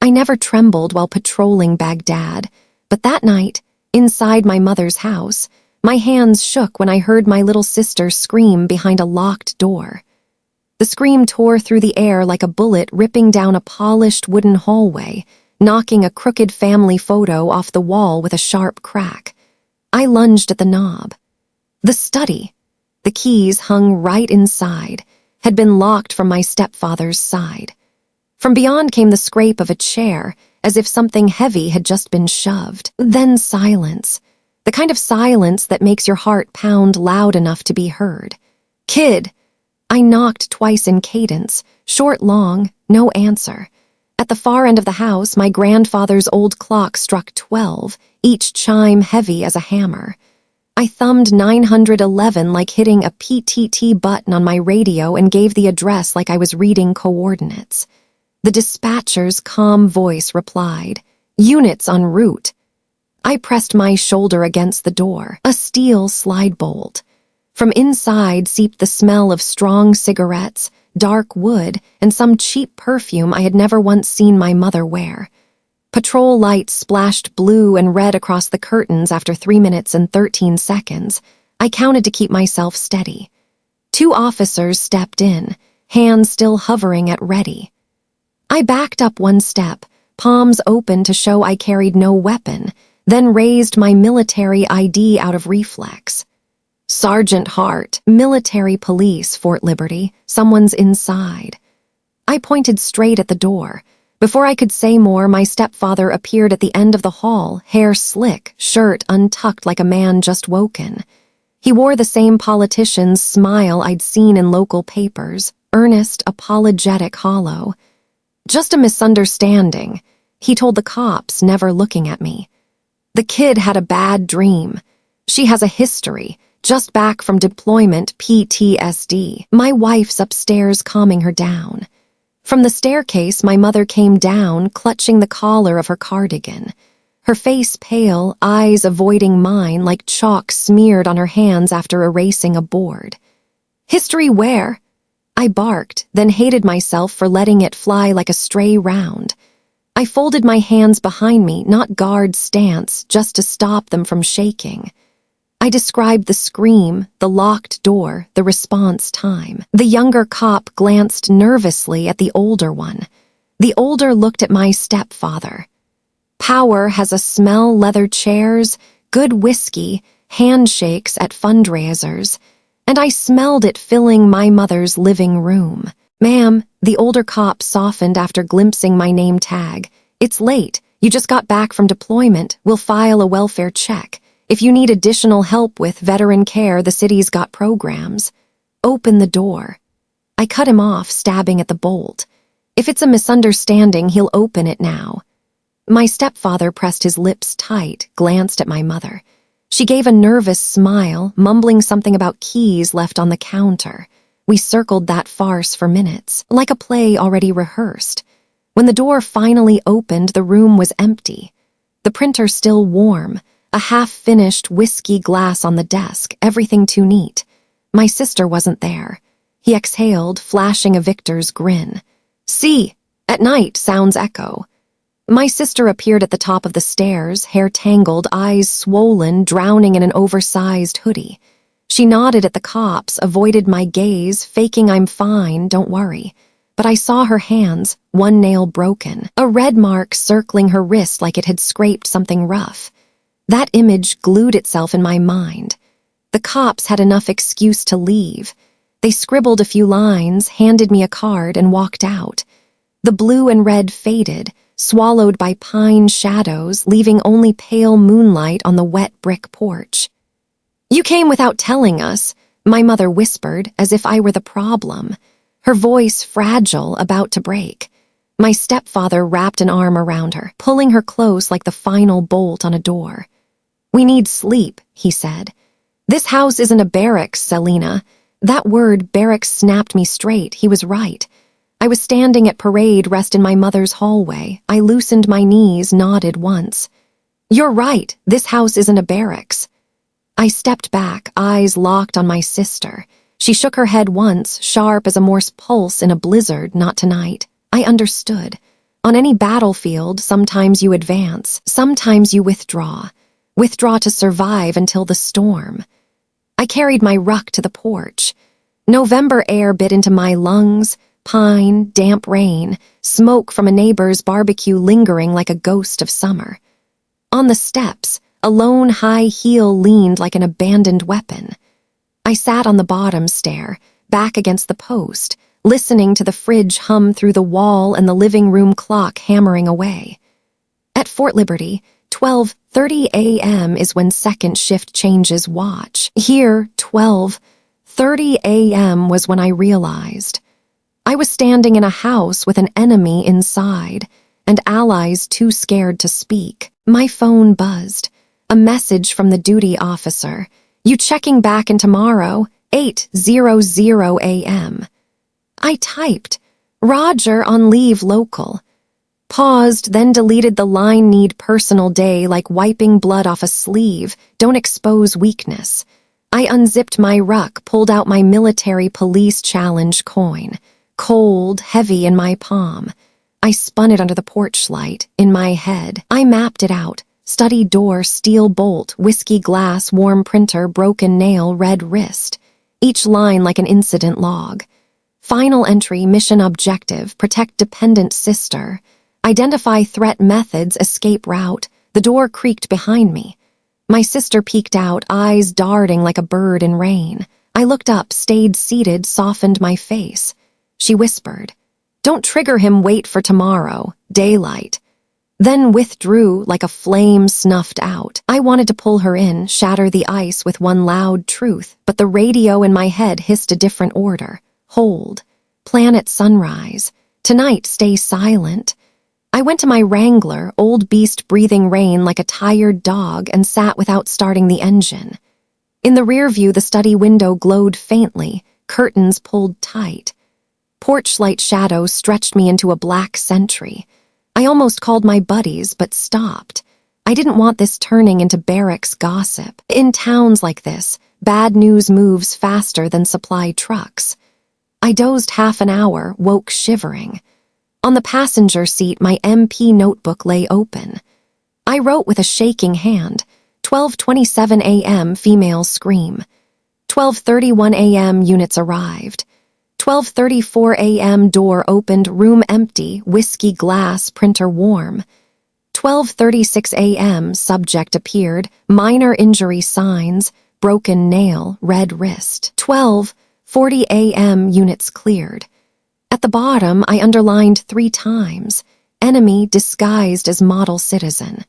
I never trembled while patrolling Baghdad, but that night, inside my mother's house, my hands shook when I heard my little sister scream behind a locked door. The scream tore through the air like a bullet ripping down a polished wooden hallway, knocking a crooked family photo off the wall with a sharp crack. I lunged at the knob. The study, the keys hung right inside, had been locked from my stepfather's side. From beyond came the scrape of a chair, as if something heavy had just been shoved. Then silence, the kind of silence that makes your heart pound loud enough to be heard. "Kid!" I knocked twice in cadence, short, long, no answer. At the far end of the house, my grandfather's old clock struck 12, each chime heavy as a hammer. I thumbed 911 like hitting a PTT button on my radio and gave the address like I was reading coordinates. The dispatcher's calm voice replied, "Units en route." I pressed my shoulder against the door, a steel slide bolt. From inside seeped the smell of strong cigarettes, dark wood, and some cheap perfume I had never once seen my mother wear. Patrol lights splashed blue and red across the curtains after 3 minutes and 13 seconds. I counted to keep myself steady. 2 officers stepped in, hands still hovering at ready. I backed up 1 step, palms open to show I carried no weapon, then raised my military ID out of reflex. "Sergeant Hart, Military Police, Fort Liberty. Someone's inside." I pointed straight at the door. Before I could say more, my stepfather appeared at the end of the hall, hair slick, shirt untucked like a man just woken. He wore the same politician's smile I'd seen in local papers, earnest, apologetic, hollow. "Just a misunderstanding," he told the cops, never looking at me. "The kid had a bad dream. She has a history, just back from deployment, PTSD. My wife's upstairs calming her down." From the staircase, my mother came down, clutching the collar of her cardigan. Her face pale, eyes avoiding mine like chalk smeared on her hands after erasing a board. "History where?" I barked, then hated myself for letting it fly like a stray round. I folded my hands behind me, not guard stance, just to stop them from shaking. I described the scream, the locked door, the response time. The younger cop glanced nervously at the older one. The older looked at my stepfather. "Power has a smell, leather chairs, good whiskey, handshakes at fundraisers, and I smelled it filling my mother's living room." "Ma'am," the older cop softened after glimpsing my name tag. "It's late. You just got back from deployment. We'll file a welfare check. If you need additional help with veteran care, the city's got programs." "Open the door." I cut him off, stabbing at the bolt. "If it's a misunderstanding, he'll open it now." My stepfather pressed his lips tight, glanced at my mother. She gave a nervous smile, mumbling something about keys left on the counter. We circled that farce for minutes, like a play already rehearsed. When the door finally opened, the room was empty. The printer still warm, a half-finished whiskey glass on the desk, everything too neat. My sister wasn't there. He exhaled, flashing a victor's grin. "See, at night sounds echo." My sister appeared at the top of the stairs, hair tangled, eyes swollen, drowning in an oversized hoodie. She nodded at the cops, avoided my gaze, faking "I'm fine, don't worry." But I saw her hands, 1 nail broken, a red mark circling her wrist like it had scraped something rough. That image glued itself in my mind. The cops had enough excuse to leave. They scribbled a few lines, handed me a card, and walked out. The blue and red faded, swallowed by pine shadows, leaving only pale moonlight on the wet brick porch. "You came without telling us," my mother whispered, as if I were the problem. Her voice fragile, about to break. My stepfather wrapped an arm around her, pulling her close like the final bolt on a door. "We need sleep," he said. "This house isn't a barracks, Selena." That word, barracks, snapped me straight. He was right. I was standing at parade rest in my mother's hallway. I loosened my knees, nodded once. "You're right, this house isn't a barracks." I stepped back, eyes locked on my sister. She shook her head once, sharp as a Morse pulse in a blizzard. "Not tonight." I understood. On any battlefield, sometimes you advance, sometimes you withdraw. Withdraw to survive until the storm. I carried my ruck to the porch. November air bit into my lungs, pine, damp rain, smoke from a neighbor's barbecue lingering like a ghost of summer. On the steps, a lone high heel leaned like an abandoned weapon. I sat on the bottom stair, back against the post, listening to the fridge hum through the wall and the living room clock hammering away. At Fort Liberty, 12:30 a.m. is when second shift changes watch. Here, 12:30 a.m. was when I realized. I was standing in a house with an enemy inside, and allies too scared to speak. My phone buzzed. A message from the duty officer. "You checking back in tomorrow, 8:00 a.m. I typed, "Roger, on leave local." Paused, then deleted the line, "Need personal day," like wiping blood off a sleeve. Don't expose weakness. I unzipped my ruck, pulled out my military police challenge coin. Cold, heavy in my palm. I spun it under the porch light, in my head. I mapped it out. Study door, steel bolt, whiskey glass, warm printer, broken nail, red wrist. Each line like an incident log. Final entry, mission objective, protect dependent sister. Identify threat methods, escape route. The door creaked behind me. My sister peeked out, eyes darting like a bird in rain. I looked up, stayed seated, softened my face. She whispered, "Don't trigger him, wait for tomorrow, daylight." Then withdrew like a flame snuffed out. I wanted to pull her in, shatter the ice with one loud truth, but the radio in my head hissed a different order. Hold. Plan at sunrise. Tonight, stay silent. I went to my Wrangler, old beast breathing rain like a tired dog, and sat without starting the engine. In the rear view, the study window glowed faintly, curtains pulled tight. Porch light shadows stretched me into a black sentry. I almost called my buddies, but stopped. I didn't want this turning into barracks gossip. In towns like this, bad news moves faster than supply trucks. I dozed half an hour, woke shivering. On the passenger seat, my MP notebook lay open. I wrote with a shaking hand, 12:27 a.m. female scream. 12:31 a.m. units arrived. 12:34 a.m. door opened, room empty, whiskey glass, printer warm. 12:36 a.m. subject appeared, minor injury signs, broken nail, red wrist. 12:40 a.m. units cleared. At the bottom, I underlined 3 times, enemy disguised as model citizen.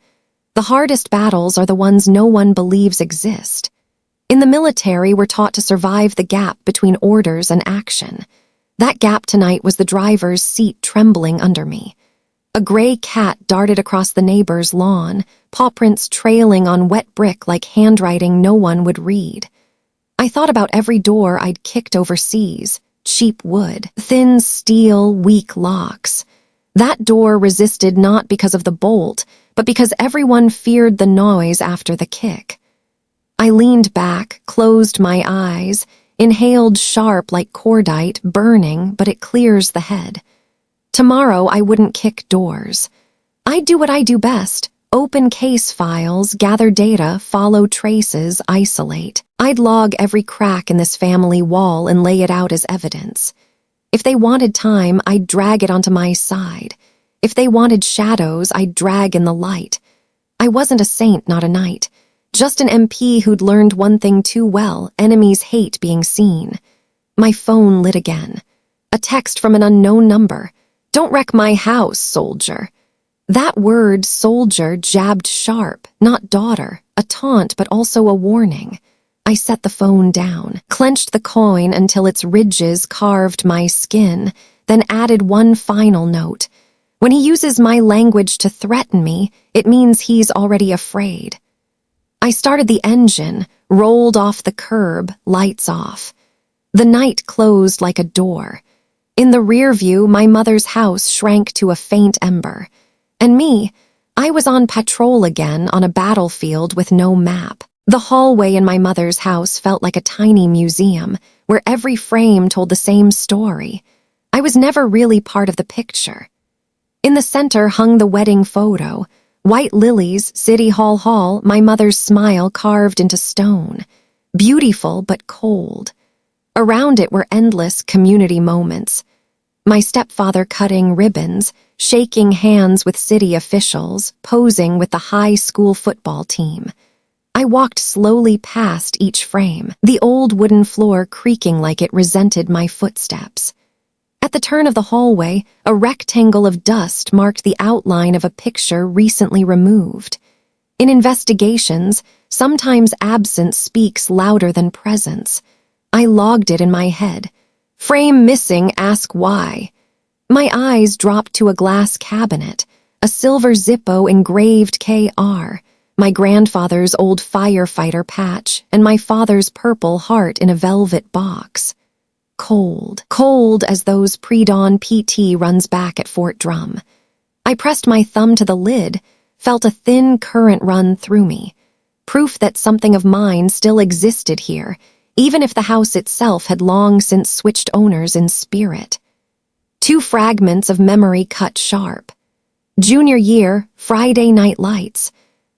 The hardest battles are the ones no one believes exist. In the military, we're taught to survive the gap between orders and action. That gap tonight was the driver's seat trembling under me. A gray cat darted across the neighbor's lawn, paw prints trailing on wet brick like handwriting no one would read. I thought about every door I'd kicked overseas. Cheap wood, thin steel, weak locks. That door resisted not because of the bolt, but because everyone feared the noise after the kick. I leaned back, closed my eyes, inhaled sharp like cordite, burning, but it clears the head. Tomorrow I wouldn't kick doors. I'd do what I do best. Open case files, gather data, follow traces, isolate. I'd log every crack in this family wall and lay it out as evidence. If they wanted time, I'd drag it onto my side. If they wanted shadows, I'd drag in the light. I wasn't a saint, not a knight. Just an MP who'd learned one thing too well: enemies hate being seen. My phone lit again. A text from an unknown number. "Don't wreck my house, soldier." That word, soldier, jabbed sharp, not daughter, a taunt but also a warning. I set the phone down, clenched the coin until its ridges carved my skin, then added one final note. When he uses my language to threaten me, it means he's already afraid. I started the engine, rolled off the curb, lights off. The night closed like a door. In the rear view, my mother's house shrank to a faint ember. And me, I was on patrol again on a battlefield with no map. The hallway in my mother's house felt like a tiny museum, where every frame told the same story. I was never really part of the picture. In the center hung the wedding photo. White lilies, City Hall, my mother's smile carved into stone. Beautiful but cold. Around it were endless community moments. My stepfather cutting ribbons, shaking hands with city officials, posing with the high school football team. I walked slowly past each frame, the old wooden floor creaking like it resented my footsteps. At the turn of the hallway, a rectangle of dust marked the outline of a picture recently removed. In investigations, sometimes absence speaks louder than presence. I logged it in my head. Frame missing, ask why. My eyes dropped to a glass cabinet, a silver Zippo engraved KR, my grandfather's old firefighter patch, and my father's purple heart in a velvet box. Cold as those pre-dawn PT runs back at Fort Drum. I pressed my thumb to the lid, felt a thin current run through me. Proof that something of mine still existed here, even if the house itself had long since switched owners in spirit. 2 fragments of memory cut sharp. Junior year, Friday night lights.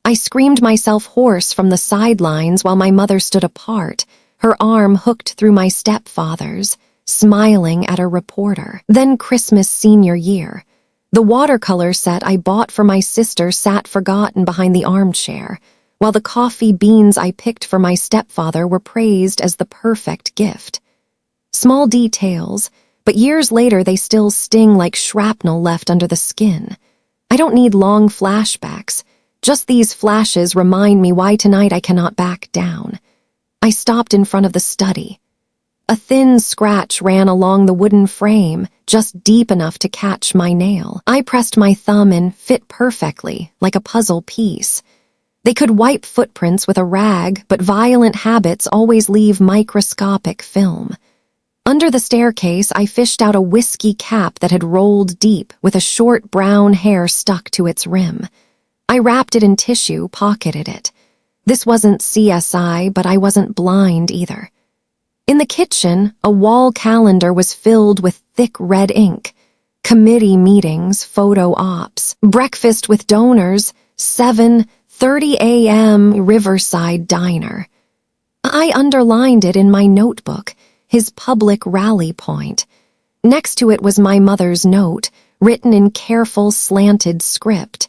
I screamed myself hoarse from the sidelines while my mother stood apart, her arm hooked through my stepfather's, smiling at a reporter. Then Christmas senior year. The watercolor set I bought for my sister sat forgotten behind the armchair, while the coffee beans I picked for my stepfather were praised as the perfect gift. Small details, but years later they still sting like shrapnel left under the skin. I don't need long flashbacks. Just these flashes remind me why tonight I cannot back down. I stopped in front of the study. A thin scratch ran along the wooden frame, just deep enough to catch my nail. I pressed my thumb and fit perfectly, like a puzzle piece. They could wipe footprints with a rag, but violent habits always leave microscopic film. Under the staircase, I fished out a whiskey cap that had rolled deep, with a short brown hair stuck to its rim. I wrapped it in tissue, pocketed it. This wasn't CSI, but I wasn't blind either. In the kitchen, a wall calendar was filled with thick red ink. Committee meetings, photo ops, breakfast with donors, 7:30 a.m. Riverside Diner. I underlined it in my notebook, his public rally point. Next to it was my mother's note, written in careful slanted script.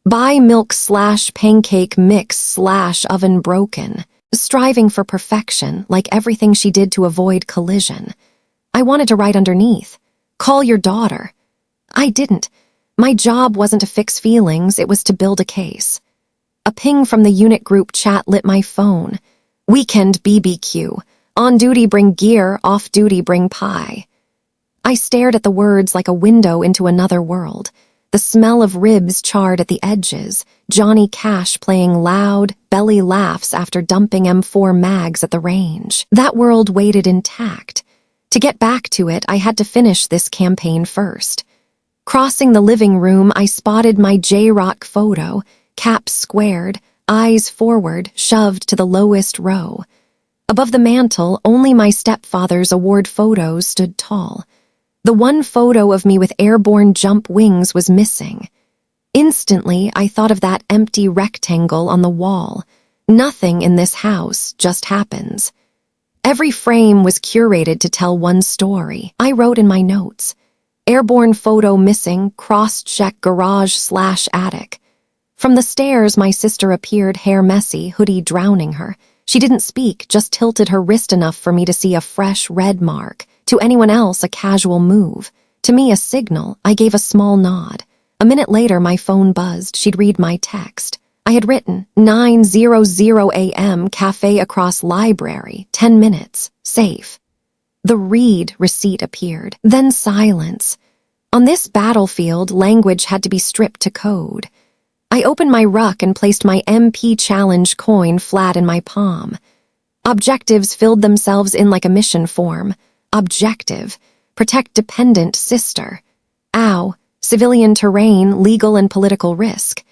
Buy milk/pancake mix/oven broken. Striving for perfection, like everything she did to avoid collision. I wanted to write underneath, call your daughter. I didn't. My job wasn't to fix feelings, it was to build a case. A ping from the unit group chat lit my phone. Weekend BBQ. On duty bring gear, off duty bring pie. I stared at the words like a window into another world. The smell of ribs charred at the edges, Johnny Cash playing loud, belly laughs after dumping M4 mags at the range. That world waited intact. To get back to it, I had to finish this campaign first. Crossing the living room, I spotted my J-Rock photo, cap squared, eyes forward, shoved to the lowest row. Above the mantel, only my stepfather's award photos stood tall. The one photo of me with airborne jump wings was missing. Instantly, I thought of that empty rectangle on the wall. Nothing in this house just happens. Every frame was curated to tell one story. I wrote in my notes, airborne photo missing, cross-check garage/attic. From the stairs, my sister appeared, hair messy, hoodie drowning her. She didn't speak, just tilted her wrist enough for me to see a fresh red mark. To anyone else, a casual move. To me, a signal. I gave a small nod. A minute later, my phone buzzed. She'd read my text. I had written, 9:00 a.m., cafe across library, 10 minutes, safe. The read receipt appeared. Then silence. On this battlefield, language had to be stripped to code. I opened my ruck and placed my MP Challenge coin flat in my palm. Objectives filled themselves in like a mission form. Objective, protect dependent sister. Ow, civilian terrain, legal and political risk.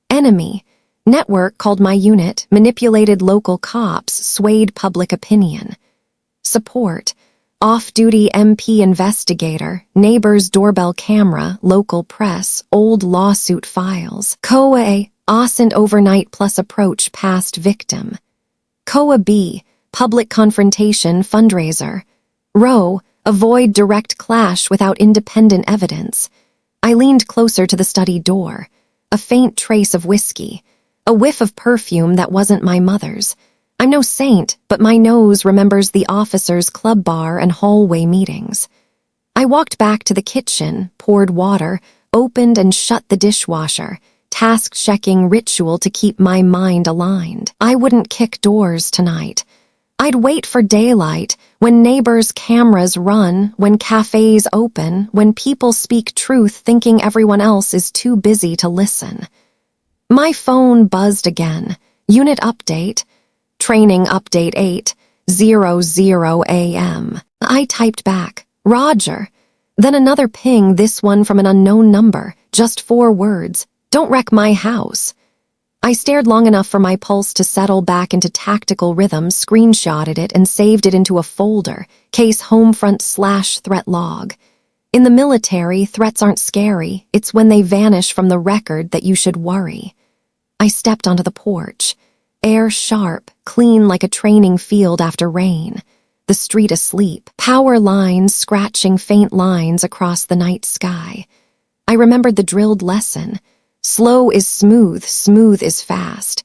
Enemy, network called my unit, manipulated local cops, swayed public opinion. Support, off-duty MP investigator, neighbor's doorbell camera, local press, old lawsuit files. COA, Ascent overnight plus approach past victim. COA B, public confrontation fundraiser. Row, avoid direct clash without independent evidence. I leaned closer to the study door. A faint trace of whiskey. A whiff of perfume that wasn't my mother's. I'm no saint, but my nose remembers the officers' club bar and hallway meetings. I walked back to the kitchen, poured water, opened and shut the dishwasher, task-checking ritual to keep my mind aligned. I wouldn't kick doors tonight. I'd wait for daylight, when neighbors' cameras run, when cafes open, when people speak truth thinking everyone else is too busy to listen. My phone buzzed again. Unit update. Training update 8:00 a.m. I typed back, Roger. Then another ping, this one from an unknown number, just 4 words, don't wreck my house. I stared long enough for my pulse to settle back into tactical rhythm, screenshotted it, and saved it into a folder, case homefront/threat log. In the military, threats aren't scary. It's when they vanish from the record that you should worry. I stepped onto the porch. Air sharp, clean like a training field after rain. The street asleep, power lines scratching faint lines across the night sky. I remembered the drilled lesson. Slow is smooth, smooth is fast.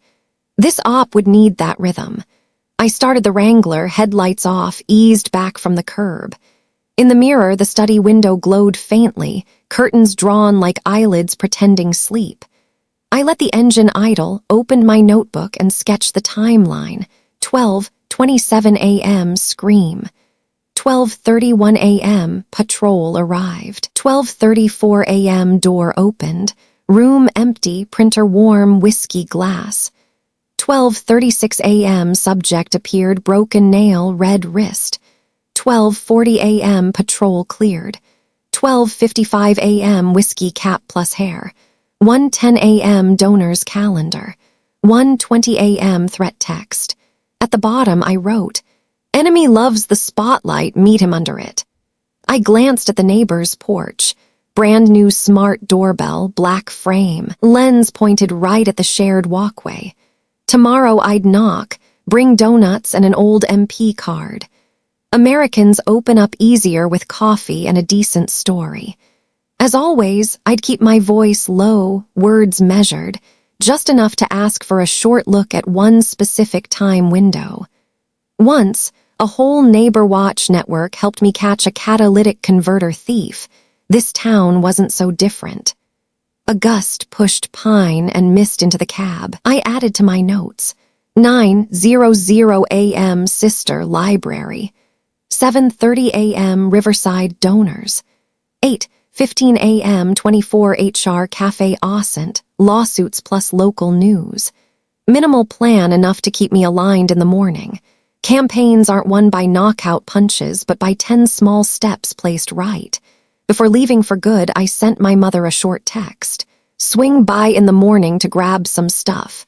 This op would need that rhythm. I started the Wrangler, headlights off, eased back from the curb. In the mirror, the study window glowed faintly, curtains drawn like eyelids pretending sleep. I let the engine idle, opened my notebook, and sketched the timeline. 12:27 a.m. scream. 12:31 a.m. patrol arrived. 12:34 a.m. door opened. Room empty, printer warm, whiskey glass. 12:36 a.m. subject appeared, broken nail, red wrist. 12:40 a.m. patrol cleared. 12:55 a.m. whiskey cap plus hair. 1:10 a.m. donor's calendar. 1:20 a.m. threat text. At the bottom I wrote, enemy loves the spotlight, meet him under it. I glanced at the neighbor's porch. Brand new smart doorbell, black frame, lens pointed right at the shared walkway. Tomorrow I'd knock, bring donuts and an old MP card. Americans open up easier with coffee and a decent story. As always, I'd keep my voice low, words measured, just enough to ask for a short look at one specific time window. Once, a whole neighbor watch network helped me catch a catalytic converter thief. This town wasn't so different. A gust pushed pine and mist into the cab. I added to my notes. 9:00 a.m. sister library. 7:30 a.m. Riverside donors. 8:15 a.m. 24 HR Cafe Ascent, lawsuits plus local news. Minimal plan enough to keep me aligned in the morning. Campaigns aren't won by knockout punches, but by 10 small steps placed right. Before leaving for good, I sent my mother a short text. Swing by in the morning to grab some stuff.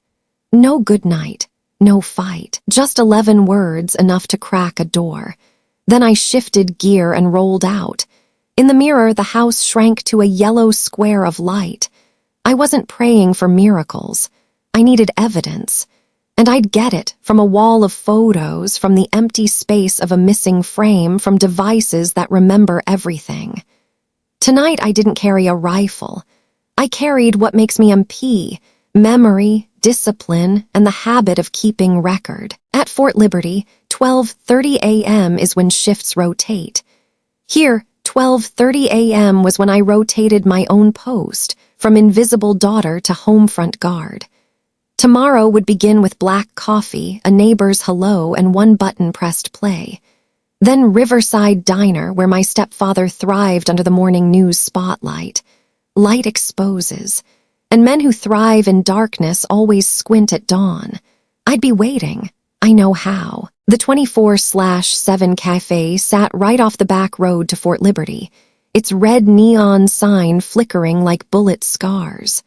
No good night, no fight, just 11 words enough to crack a door. Then I shifted gear and rolled out. In the mirror, the house shrank to a yellow square of light. I wasn't praying for miracles. I needed evidence. And I'd get it from a wall of photos, from the empty space of a missing frame, from devices that remember everything. Tonight I didn't carry a rifle. I carried what makes me MP, memory, discipline, and the habit of keeping record. At Fort Liberty, 12:30 a.m. is when shifts rotate. Here, 12:30 a.m. was when I rotated my own post, from invisible daughter to homefront guard. Tomorrow would begin with black coffee, a neighbor's hello, and one button pressed play. Then Riverside Diner, where my stepfather thrived under the morning news spotlight. Light exposes, and men who thrive in darkness always squint at dawn. I'd be waiting. I know how. The 24/7 cafe sat right off the back road to Fort Liberty, its red neon sign flickering like bullet scars.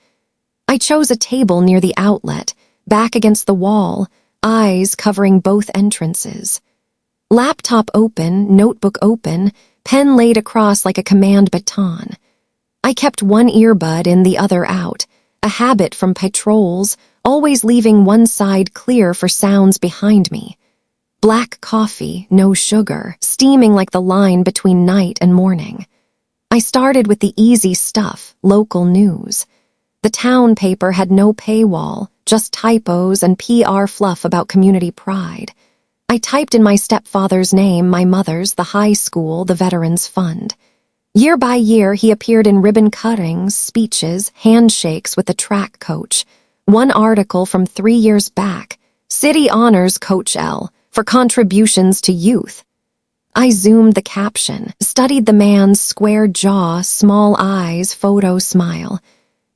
I chose a table near the outlet, back against the wall, eyes covering both entrances. Laptop open, notebook open, pen laid across like a command baton. I kept one earbud in, the other out, a habit from patrols, always leaving one side clear for sounds behind me. Black coffee, no sugar, steaming like the line between night and morning. I started with the easy stuff, local news. The town paper had no paywall, just typos and PR fluff about community pride. I typed in my stepfather's name, my mother's, the high school, the Veterans Fund. Year by year, he appeared in ribbon cuttings, speeches, handshakes with the track coach. One article from 3 years back, City honors Coach L for contributions to youth. I zoomed the caption, studied the man's square jaw, small eyes, photo smile.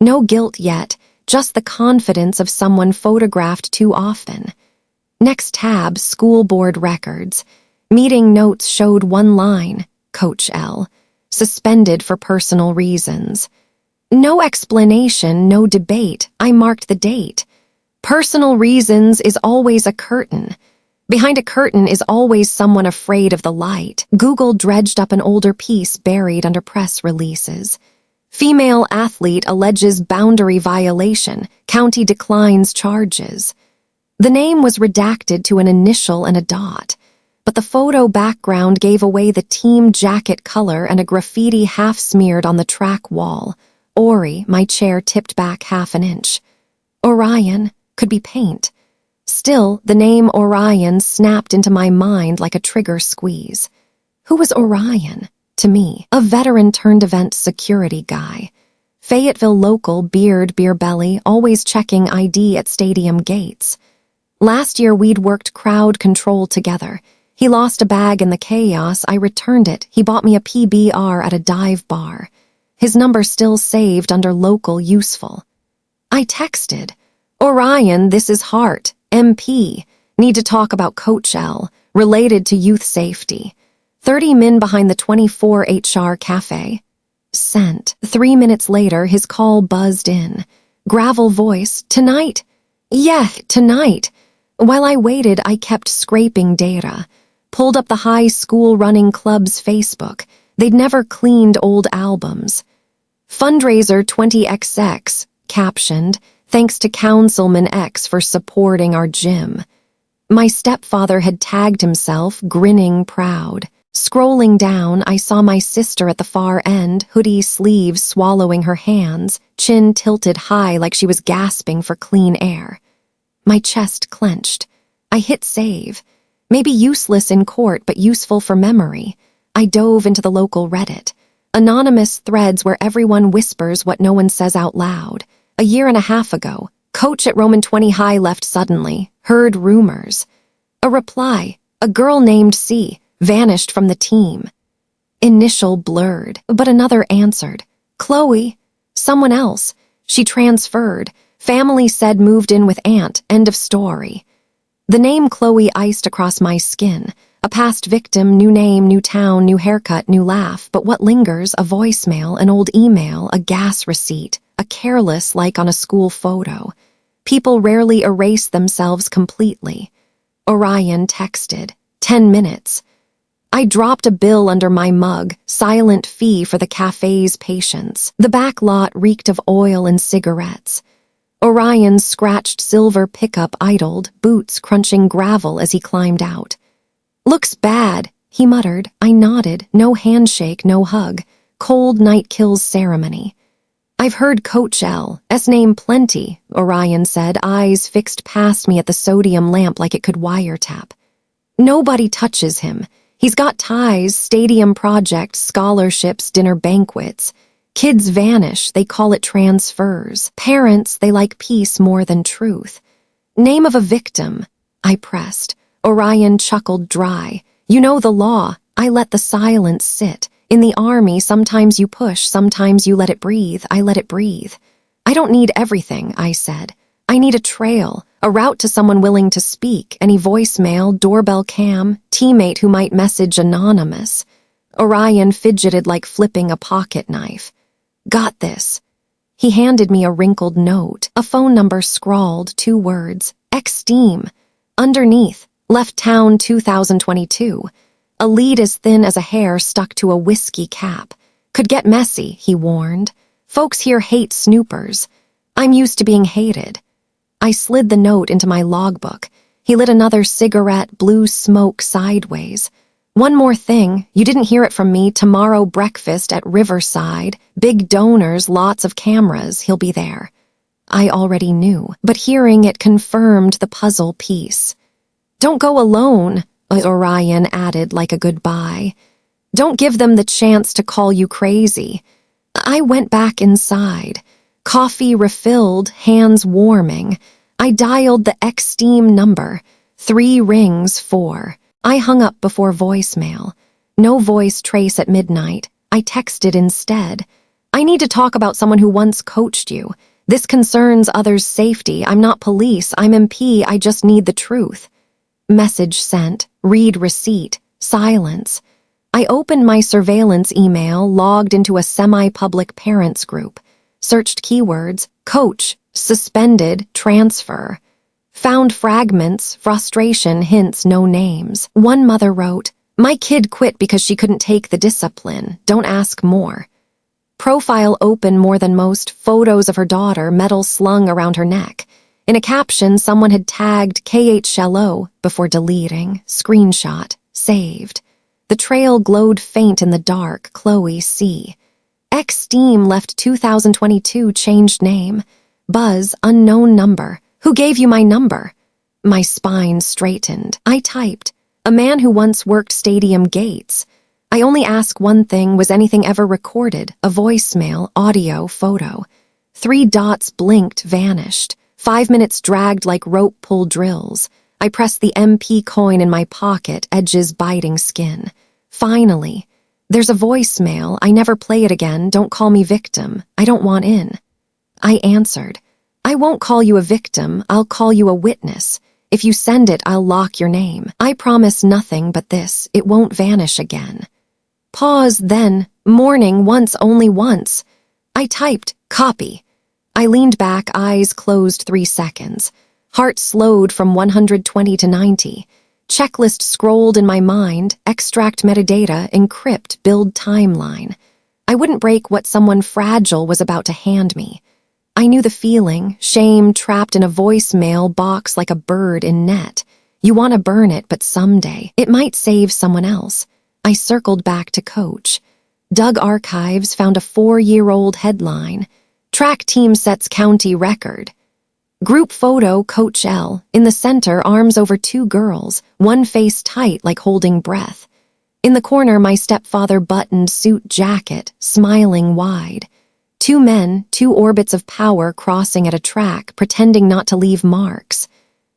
No guilt yet, just the confidence of someone photographed too often. Next tab, school board records. Meeting notes showed one line, Coach L, suspended for personal reasons. No explanation, no debate. I marked the date. Personal reasons is always a curtain. Behind a curtain is always someone afraid of the light. Google dredged up an older piece buried under press releases. Female athlete alleges boundary violation. County declines charges. The name was redacted to an initial and a dot, but the photo background gave away the team jacket color and a graffiti half smeared on the track wall. Ori, my chair tipped back half an inch. Orion could be paint. Still, the name Orion snapped into my mind like a trigger squeeze. Who was Orion? To me, a veteran-turned-event security guy. Fayetteville local, beard, beer belly, always checking ID at stadium gates. Last year we'd worked crowd control together. He lost a bag in the chaos, I returned it. He bought me a PBR at a dive bar. His number still saved under local useful. I texted, Orion, this is Hart, MP. Need to talk about Coach L, related to youth safety. 30 min behind the 24 HR cafe. Sent. 3 minutes later, his call buzzed in. Gravel voice, tonight? Yeah, tonight. While I waited, I kept scraping data. Pulled up the high school running club's Facebook. They'd never cleaned old albums. Fundraiser 20XX, captioned, thanks to Councilman X for supporting our gym. My stepfather had tagged himself, grinning proud. Scrolling down, I saw my sister at the far end, hoodie sleeves swallowing her hands, chin tilted high like she was gasping for clean air. My chest clenched. I hit save. Maybe useless in court, but useful for memory. I dove into the local Reddit. Anonymous threads where everyone whispers what no one says out loud. A year and a half ago, coach at Roman 20 High left suddenly. Heard rumors. A reply. A girl named C. Vanished from the team. Initial blurred, but another answered. Chloe. Someone else. She transferred. Family said moved in with aunt. End of story. The name Chloe iced across my skin. A past victim, new name, new town, new haircut, new laugh. But what lingers? A voicemail, an old email, a gas receipt, a careless like on a school photo. People rarely erase themselves completely. Orion texted. 10 minutes. I dropped a bill under my mug, silent fee for the cafe's patience. The back lot reeked of oil and cigarettes. Orion's scratched silver pickup idled, boots crunching gravel as he climbed out. Looks bad, he muttered. I nodded. No handshake, no hug. Cold night kills ceremony. I've heard Coach L's name plenty, Orion said, eyes fixed past me at the sodium lamp like it could wiretap. Nobody touches him. He's got ties, stadium projects, scholarships, dinner banquets. Kids vanish, they call it transfers. Parents, they like peace more than truth. Name of a victim, I pressed. Orion chuckled dry. You know the law. I let the silence sit. In the army, sometimes you push, sometimes you let it breathe. I let it breathe. I don't need everything, I said. I need a trail, a route to someone willing to speak, any voicemail, doorbell cam, teammate who might message anonymous. Orion fidgeted like flipping a pocket knife. Got this. He handed me a wrinkled note, a phone number scrawled, 2 words, X-Steam. Underneath, Left town 2022. A lead as thin as a hair stuck to a whiskey cap. Could get messy, he warned. Folks here hate snoopers. I'm used to being hated. I slid the note into my logbook. He lit another cigarette, blew smoke sideways. One more thing, you didn't hear it from me. Tomorrow breakfast at Riverside. Big donors, lots of cameras, he'll be there. I already knew, but hearing it confirmed the puzzle piece. Don't go alone, Orion added like a goodbye. Don't give them the chance to call you crazy. I went back inside. Coffee refilled, hands warming. I dialed the X-Steam number. 3 rings, 4. I hung up before voicemail. No voice trace at midnight. I texted instead. I need to talk about someone who once coached you. This concerns others' safety. I'm not police. I'm MP. I just need the truth. Message sent. Read receipt. Silence. I opened my surveillance email, logged into a semi-public parents group. Searched keywords. Coach. Suspended. Transfer. Found fragments, frustration, hints, no names. One mother wrote, "My kid quit because she couldn't take the discipline. Don't ask more." Profile open more than most, photos of her daughter, medal slung around her neck. In a caption, someone had tagged KHLO before deleting. Screenshot. Saved. The trail glowed faint in the dark. Chloe C. X-Steam left 2022, changed name. Buzz, unknown number. Who gave you my number? My spine straightened. I typed, a man who once worked stadium gates. I only ask one thing, was anything ever recorded? A voicemail, audio, photo. 3 dots blinked, vanished. 5 minutes dragged like rope pull drills. I pressed the MP coin in my pocket, edges biting skin. Finally, there's a voicemail. I never play it again. Don't call me victim. I don't want in. I answered, I won't call you a victim. I'll call you a witness. If you send it, I'll lock your name. I promise nothing but this. It won't vanish again. Pause, then, morning, once, only once. I typed, copy. I leaned back, eyes closed 3 seconds. Heart slowed from 120 to 90. Checklist scrolled in my mind, extract metadata, encrypt, build timeline. I wouldn't break what someone fragile was about to hand me. I knew the feeling, shame trapped in a voicemail box like a bird in net. You want to burn it, but someday it might save someone else. I circled back to Coach. Dug archives, found a 4-year-old headline. Track team sets county record. Group photo, Coach L. In the center, arms over 2 girls, one face tight like holding breath. In the corner, my stepfather buttoned suit jacket, smiling wide. 2 men, 2 orbits of power crossing at a track, pretending not to leave marks.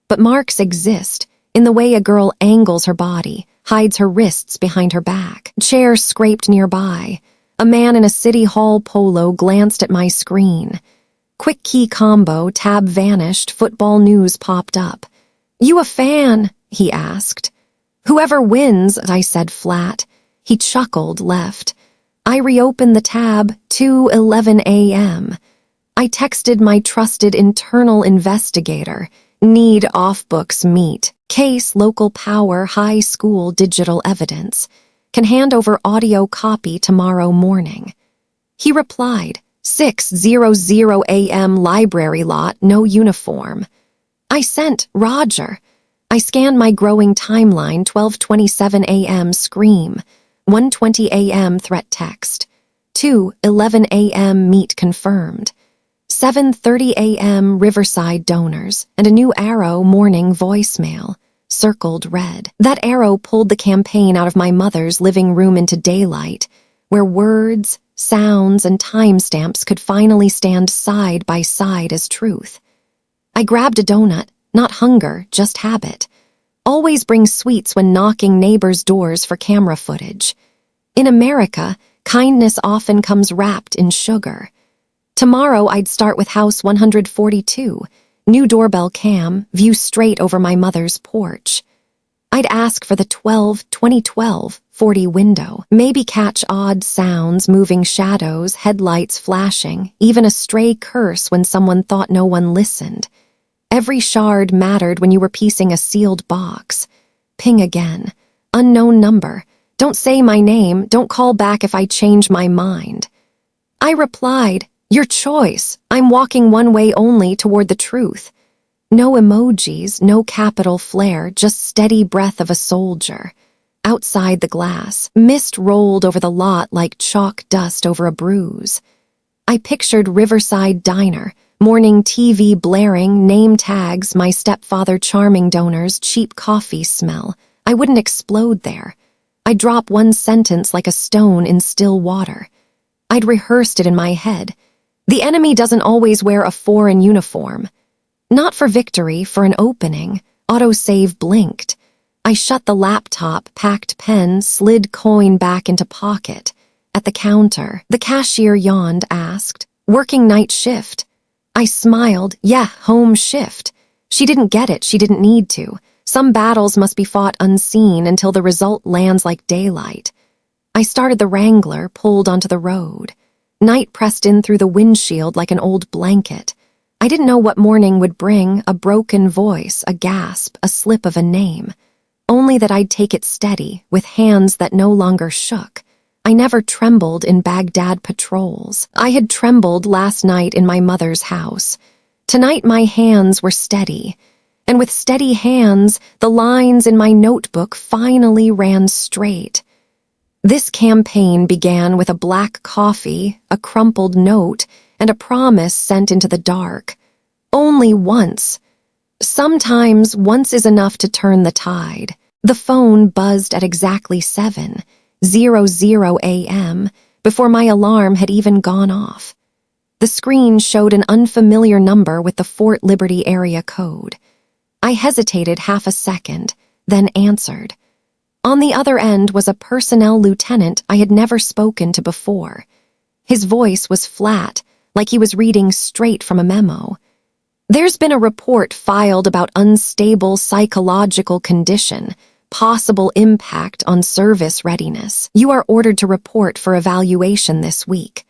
But marks exist, in the way a girl angles her body, hides her wrists behind her back. Chair scraped nearby. A man in a city hall polo glanced at my screen. Quick key combo, tab vanished, football news popped up. You a fan? He asked. Whoever wins, I said flat. He chuckled, left. I reopened the tab, 2:11 a.m. I texted my trusted internal investigator. Need off-books meet. Case local power, high school digital evidence. Can hand over audio copy tomorrow morning. He replied, 6:00 a.m. library lot, no uniform. I sent, Roger. I scanned my growing timeline, 12:27 a.m. scream. 1:20 a.m. threat text. 2:11 a.m. meet confirmed. 7:30 a.m. Riverside donors, and a new arrow morning voicemail, circled red. That arrow pulled the campaign out of my mother's living room into daylight, where words, sounds, and timestamps could finally stand side by side as truth. I grabbed a donut, not hunger, just habit. Always bring sweets when knocking neighbors' doors for camera footage. In America, kindness often comes wrapped in sugar. Tomorrow I'd start with house 142, new doorbell cam, view straight over my mother's porch. I'd ask for the 2012-40 window, maybe catch odd sounds, moving shadows, headlights flashing, even a stray curse when someone thought no one listened. Every shard mattered when you were piecing a sealed box. Ping again. Unknown number. Don't say my name. Don't call back if I change my mind. I replied, your choice. I'm walking one way only toward the truth. No emojis, no capital flare, just steady breath of a soldier. Outside the glass, mist rolled over the lot like chalk dust over a bruise. I pictured Riverside Diner, morning TV blaring, name tags, my stepfather charming donors, cheap coffee smell. I wouldn't explode there. I'd drop one sentence like a stone in still water. I'd rehearsed it in my head. The enemy doesn't always wear a foreign uniform. Not for victory, for an opening. Autosave blinked. I shut the laptop, packed pen, slid coin back into pocket. At the counter, the cashier yawned, asked, working night shift. I smiled, yeah, home shift. She didn't get it, she didn't need to. Some battles must be fought unseen until the result lands like daylight. I started the Wrangler, pulled onto the road. Night pressed in through the windshield like an old blanket. I didn't know what morning would bring, a broken voice, a gasp, a slip of a name. Only that I'd take it steady, with hands that no longer shook. I never trembled in Baghdad patrols. I had trembled last night in my mother's house. Tonight my hands were steady. And with steady hands, the lines in my notebook finally ran straight. This campaign began with a black coffee, a crumpled note, and a promise sent into the dark. Only once. Sometimes once is enough to turn the tide. The phone buzzed at exactly 7:00 a.m. before my alarm had even gone off. The screen showed an unfamiliar number with the Fort Liberty area code. I hesitated half a second, then answered. On the other end was a personnel lieutenant I had never spoken to before. His voice was flat, like he was reading straight from a memo. There's been a report filed about unstable psychological condition, possible impact on service readiness. You are ordered to report for evaluation this week.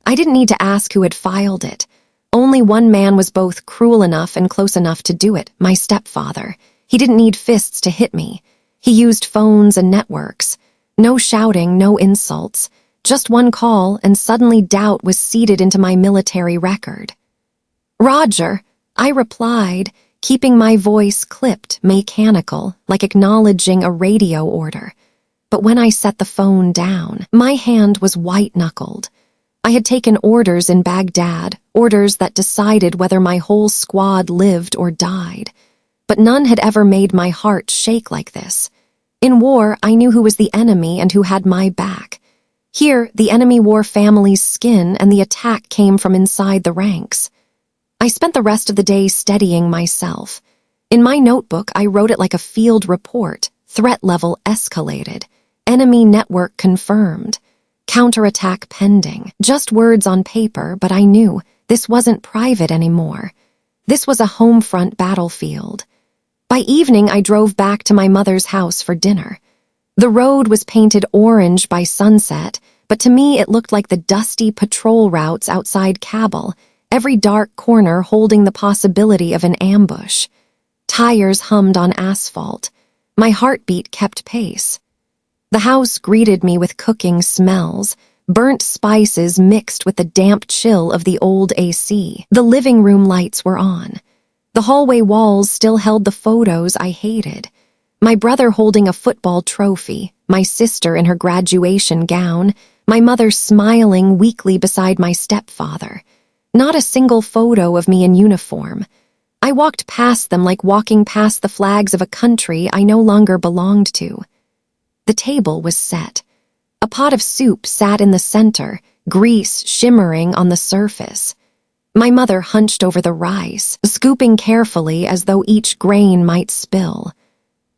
I didn't need to ask who had filed it. Only one man was both cruel enough and close enough to do it, my stepfather. He didn't need fists to hit me. He used phones and networks. No shouting, no insults. Just one call, and suddenly doubt was seeded into my military record. Roger, I replied, keeping my voice clipped, mechanical, like acknowledging a radio order. But when I set the phone down, my hand was white-knuckled. I had taken orders in Baghdad, orders that decided whether my whole squad lived or died. But none had ever made my heart shake like this. In war, I knew who was the enemy and who had my back. Here, the enemy wore family's skin and the attack came from inside the ranks. I spent the rest of the day steadying myself. In my notebook, I wrote it like a field report. Threat level escalated. Enemy network confirmed. Counterattack pending. Just words on paper, but I knew this wasn't private anymore. This was a home front battlefield. By evening, I drove back to my mother's house for dinner. The road was painted orange by sunset, but to me it looked like the dusty patrol routes outside Kabul, every dark corner holding the possibility of an ambush. Tires hummed on asphalt. My heartbeat kept pace. The house greeted me with cooking smells, burnt spices mixed with the damp chill of the old AC. The living room lights were on. The hallway walls still held the photos I hated. My brother holding a football trophy, my sister in her graduation gown, my mother smiling weakly beside my stepfather. Not a single photo of me in uniform. I walked past them like walking past the flags of a country I no longer belonged to. The table was set. A pot of soup sat in the center, grease shimmering on the surface. My mother hunched over the rice, scooping carefully as though each grain might spill.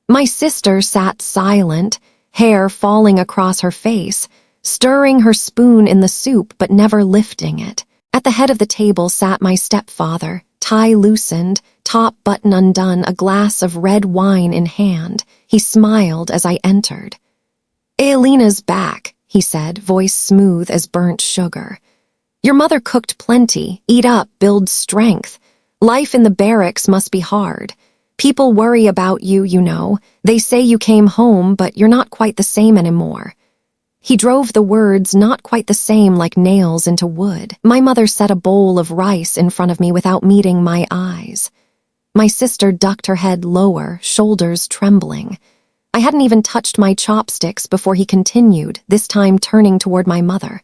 My sister sat silent, hair falling across her face, stirring her spoon in the soup but never lifting it. At the head of the table sat my stepfather, tie loosened, top button undone, a glass of red wine in hand. He smiled as I entered. "Aelina's back," he said, voice smooth as burnt sugar. "Your mother cooked plenty. Eat up, build strength. Life in the barracks must be hard. People worry about you, you know. They say you came home, but you're not quite the same anymore. He drove the words not quite the same like nails into wood. My mother set a bowl of rice in front of me without meeting my eyes. My sister ducked her head lower, shoulders trembling. I hadn't even touched my chopsticks before he continued, this time turning toward my mother.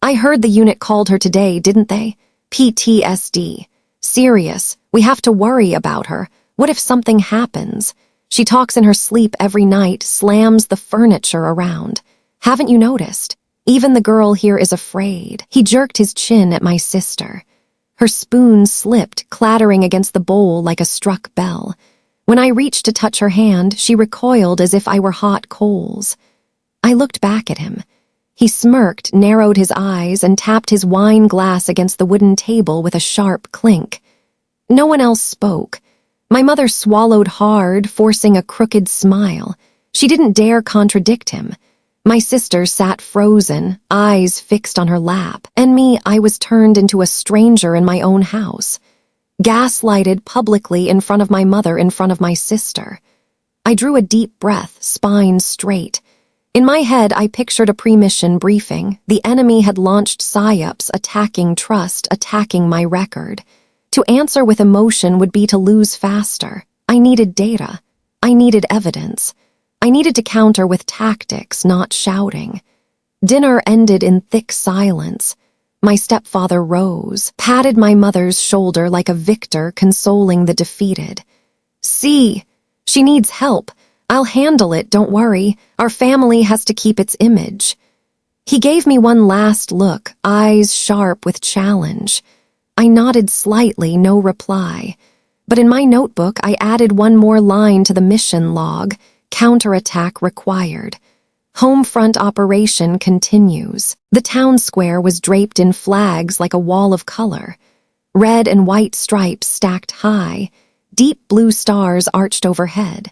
I heard the unit called her today, didn't they? PTSD. Serious. We have to worry about her. What if something happens? She talks in her sleep every night, slams the furniture around. Haven't you noticed? Even the girl here is afraid. He jerked his chin at my sister. Her spoon slipped, clattering against the bowl like a struck bell. When I reached to touch her hand, she recoiled as if I were hot coals. I looked back at him. He smirked, narrowed his eyes, and tapped his wine glass against the wooden table with a sharp clink. No one else spoke. My mother swallowed hard, forcing a crooked smile. She didn't dare contradict him. My sister sat frozen, eyes fixed on her lap, and me, I was turned into a stranger in my own house. Gaslighted publicly in front of my mother, in front of my sister. I drew a deep breath, spine straight. In my head, I pictured a pre-mission briefing. The enemy had launched psyops, attacking trust, attacking my record. To answer with emotion would be to lose faster. I needed data. I needed evidence. I needed to counter with tactics, not shouting. Dinner ended in thick silence. My stepfather rose, patted my mother's shoulder like a victor consoling the defeated. See, she needs help. I'll handle it, don't worry. Our family has to keep its image. He gave me one last look, eyes sharp with challenge. I nodded slightly, no reply. But in my notebook, I added one more line to the mission log. Counterattack required. Homefront operation continues. The town square was draped in flags like a wall of color. Red and white stripes stacked high. Deep blue stars arched overhead.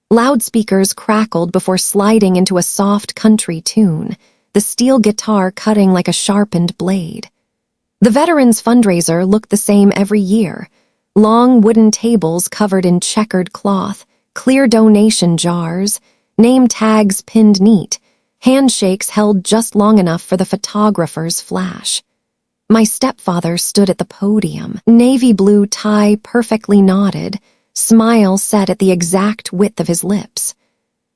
Loudspeakers crackled before sliding into a soft country tune, the steel guitar cutting like a sharpened blade. The Veterans Fundraiser looked the same every year. Long wooden tables covered in checkered cloth, clear donation jars, name tags pinned neat, handshakes held just long enough for the photographer's flash. My stepfather stood at the podium, navy blue tie perfectly knotted, smile set at the exact width of his lips.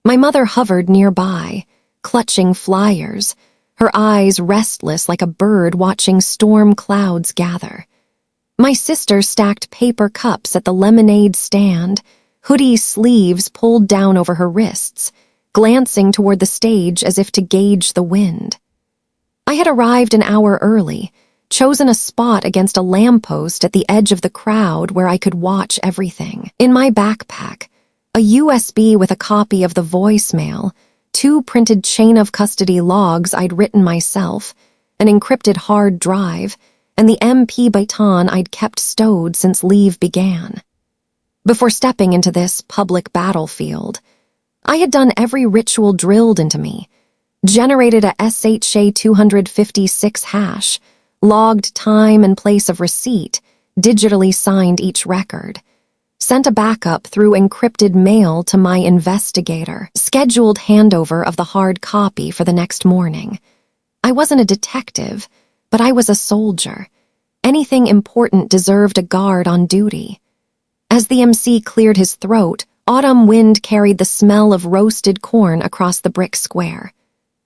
My mother hovered nearby, clutching flyers, her eyes restless like a bird watching storm clouds gather. My sister stacked paper cups at the lemonade stand, hoodie sleeves pulled down over her wrists, glancing toward the stage as if to gauge the wind. I had arrived an hour early, chosen a spot against a lamppost at the edge of the crowd where I could watch everything. In my backpack, a USB with a copy of the voicemail, 2 printed chain of custody logs I'd written myself, an encrypted hard drive, and the MP baton I'd kept stowed since leave began. Before stepping into this public battlefield, I had done every ritual drilled into me, generated a SHA-256 hash, logged time and place of receipt, digitally signed each record, sent a backup through encrypted mail to my investigator, scheduled handover of the hard copy for the next morning. I wasn't a detective, but I was a soldier. Anything important deserved a guard on duty. As the MC cleared his throat, autumn wind carried the smell of roasted corn across the brick square.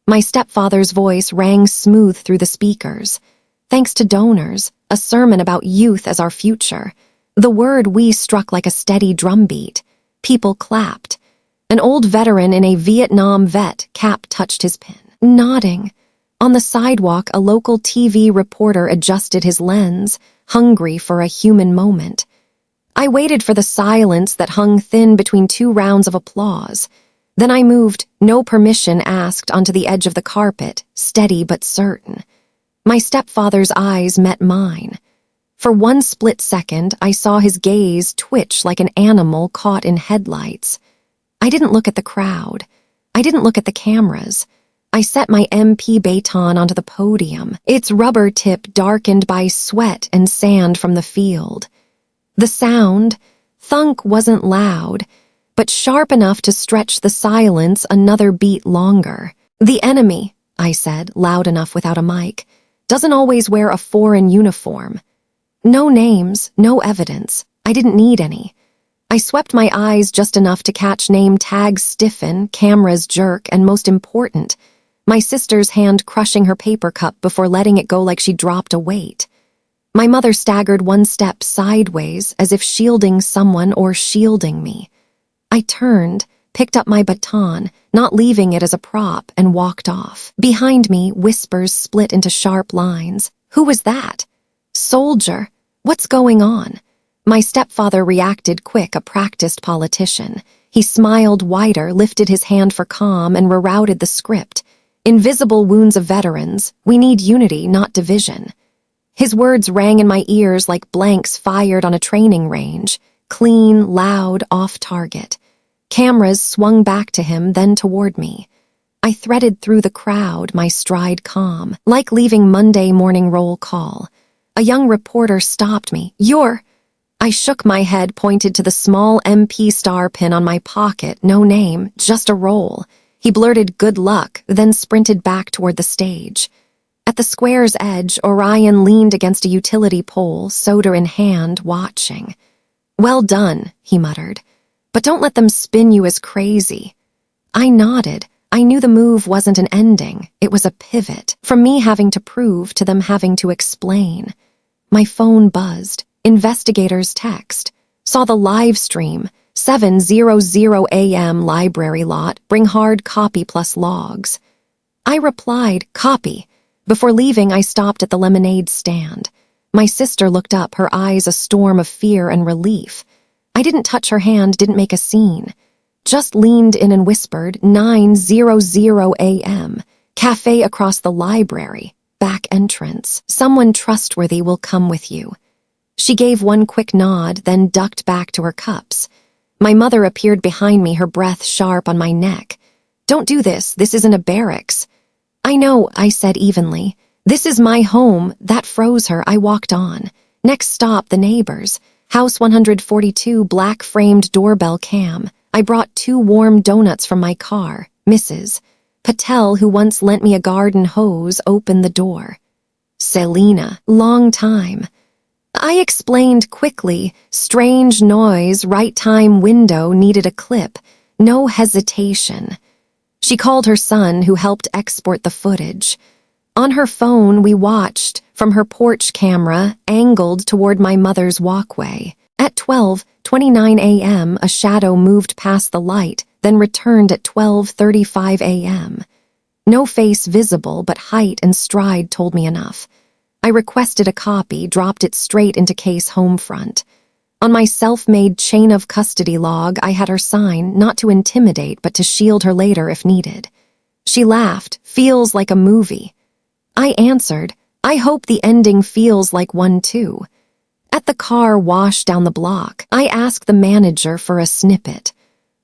My stepfather's voice rang smooth through the speakers. Thanks to donors, a sermon about youth as our future. The word "we" struck like a steady drumbeat. People clapped. An old veteran in a Vietnam vet cap touched his pin, nodding. On the sidewalk, a local TV reporter adjusted his lens, hungry for a human moment. I waited for the silence that hung thin between 2 rounds of applause. Then I moved, no permission asked, onto the edge of the carpet, steady but certain. My stepfather's eyes met mine. For one split second, I saw his gaze twitch like an animal caught in headlights. I didn't look at the crowd. I didn't look at the cameras. I set my MP baton onto the podium, its rubber tip darkened by sweat and sand from the field. The sound, Thunk wasn't loud, but sharp enough to stretch the silence another beat longer. "The enemy," I said, loud enough without a mic, "doesn't always wear a foreign uniform." No names, no evidence. I didn't need any. I swept my eyes just enough to catch name tags stiffen, cameras jerk, and most important, my sister's hand crushing her paper cup before letting it go like she dropped a weight. My mother staggered one step sideways as if shielding someone or shielding me. I turned, picked up my baton, not leaving it as a prop, and walked off. Behind me, whispers split into sharp lines. "Who was that?" "Soldier. What's going on?" My stepfather reacted quick, a practiced politician. He smiled wider, lifted his hand for calm, and rerouted the script. "Invisible wounds of veterans. We need unity, not division." His words rang in my ears like blanks fired on a training range. Clean, loud, off target. Cameras swung back to him, then toward me. I threaded through the crowd, my stride calm, like leaving Monday morning roll call. A young reporter stopped me. "You're—" I shook my head, pointed to the small MP star pin on my pocket, no name, just a roll. He blurted "good luck," then sprinted back toward the stage. At the square's edge, Orion leaned against a utility pole, soda in hand, watching. "Well done," he muttered. "But don't let them spin you as crazy." I nodded. I knew the move wasn't an ending. It was a pivot, from me having to prove to them having to explain. My phone buzzed. Investigators text. Saw the live stream. 7:00 a.m. library lot. Bring hard copy plus logs. I replied, "Copy." Before leaving, I stopped at the lemonade stand. My sister looked up, her eyes a storm of fear and relief. I didn't touch her hand, didn't make a scene. Just leaned in and whispered, 9:00 a.m. Cafe across the library. Back entrance. Someone trustworthy will come with you. She gave one quick nod, then ducked back to her cups. My mother appeared behind me, her breath sharp on my neck. "Don't do this. This isn't a barracks." "I know," I said evenly. "This is my home." That froze her. I walked on. Next stop, the neighbors. House 142, black-framed doorbell cam. I brought 2 warm donuts from my car. Mrs. Patel, who once lent me a garden hose, opened the door. "Selena, long time." I explained quickly. Strange noise, right time window, needed a clip. No hesitation. She called her son, who helped export the footage. On her phone, we watched, from her porch camera, angled toward my mother's walkway. At 12:29 a.m., a shadow moved past the light, then returned at 12:35 a.m. No face visible, but height and stride told me enough. I requested a copy, dropped it straight into case home front. On my self-made chain of custody log, I had her sign, not to intimidate, but to shield her later if needed. She laughed. "Feels like a movie." I answered, "I hope the ending feels like one too." At the car wash down the block, I asked the manager for a snippet.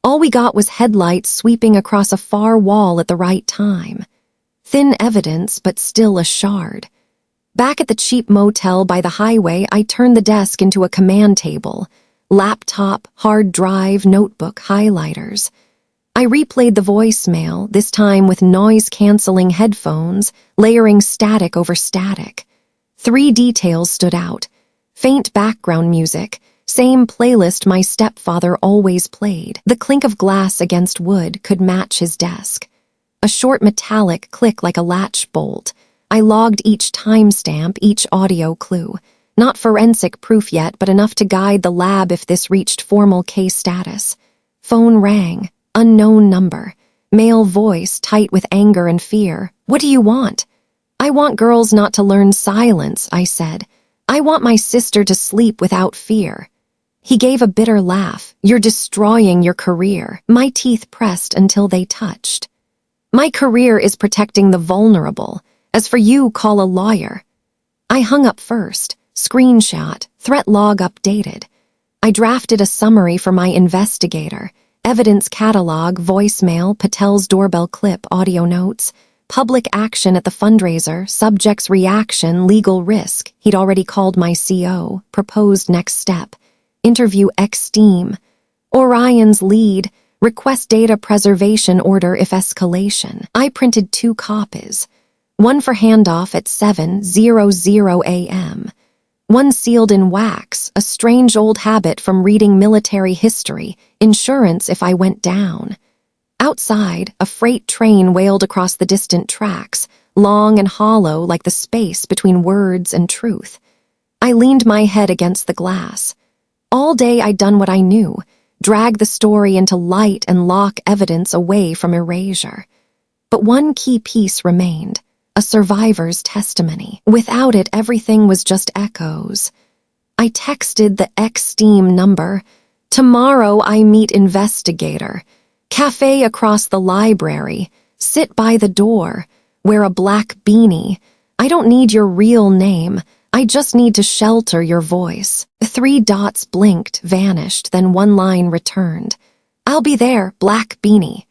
All we got was headlights sweeping across a far wall at the right time. Thin evidence, but still a shard. Back at the cheap motel by the highway, I turned the desk into a command table. Laptop, hard drive, notebook, highlighters. I replayed the voicemail, this time with noise-canceling headphones, layering static over static. 3 details stood out. Faint background music, same playlist my stepfather always played. The clink of glass against wood could match his desk. A short metallic click like a latch bolt. I logged each timestamp, each audio clue. Not forensic proof yet, but enough to guide the lab if this reached formal case status. Phone rang. Unknown number. Male voice, tight with anger and fear. "What do you want?" "I want girls not to learn silence," I said. "I want my sister to sleep without fear." He gave a bitter laugh. "You're destroying your career." My teeth pressed until they touched. "My career is protecting the vulnerable. As for you, call a lawyer." I hung up first. Screenshot. Threat log updated. I drafted a summary for my investigator. Evidence catalog, voicemail, Patel's doorbell clip, audio notes. Public action at the fundraiser, subject's reaction, legal risk. He'd already called my CO. Proposed next step. interview ex-steam. Orion's lead, request data preservation order if escalation. I printed 2 copies, one for handoff at 7:00 a.m., one sealed in wax, a strange old habit from reading military history, insurance if I went down. Outside, a freight train wailed across the distant tracks, long and hollow like the space between words and truth. I leaned my head against the glass. All day I'd done what I knew, drag the story into light and lock evidence away from erasure. But one key piece remained, a survivor's testimony. Without it, everything was just echoes. I texted the ex-steam number. Tomorrow I meet investigator. Cafe across the library. Sit by the door. Wear a black beanie. I don't need your real name. I just need to shelter your voice. 3 dots blinked, vanished, then one line returned. I'll be there, black beanie.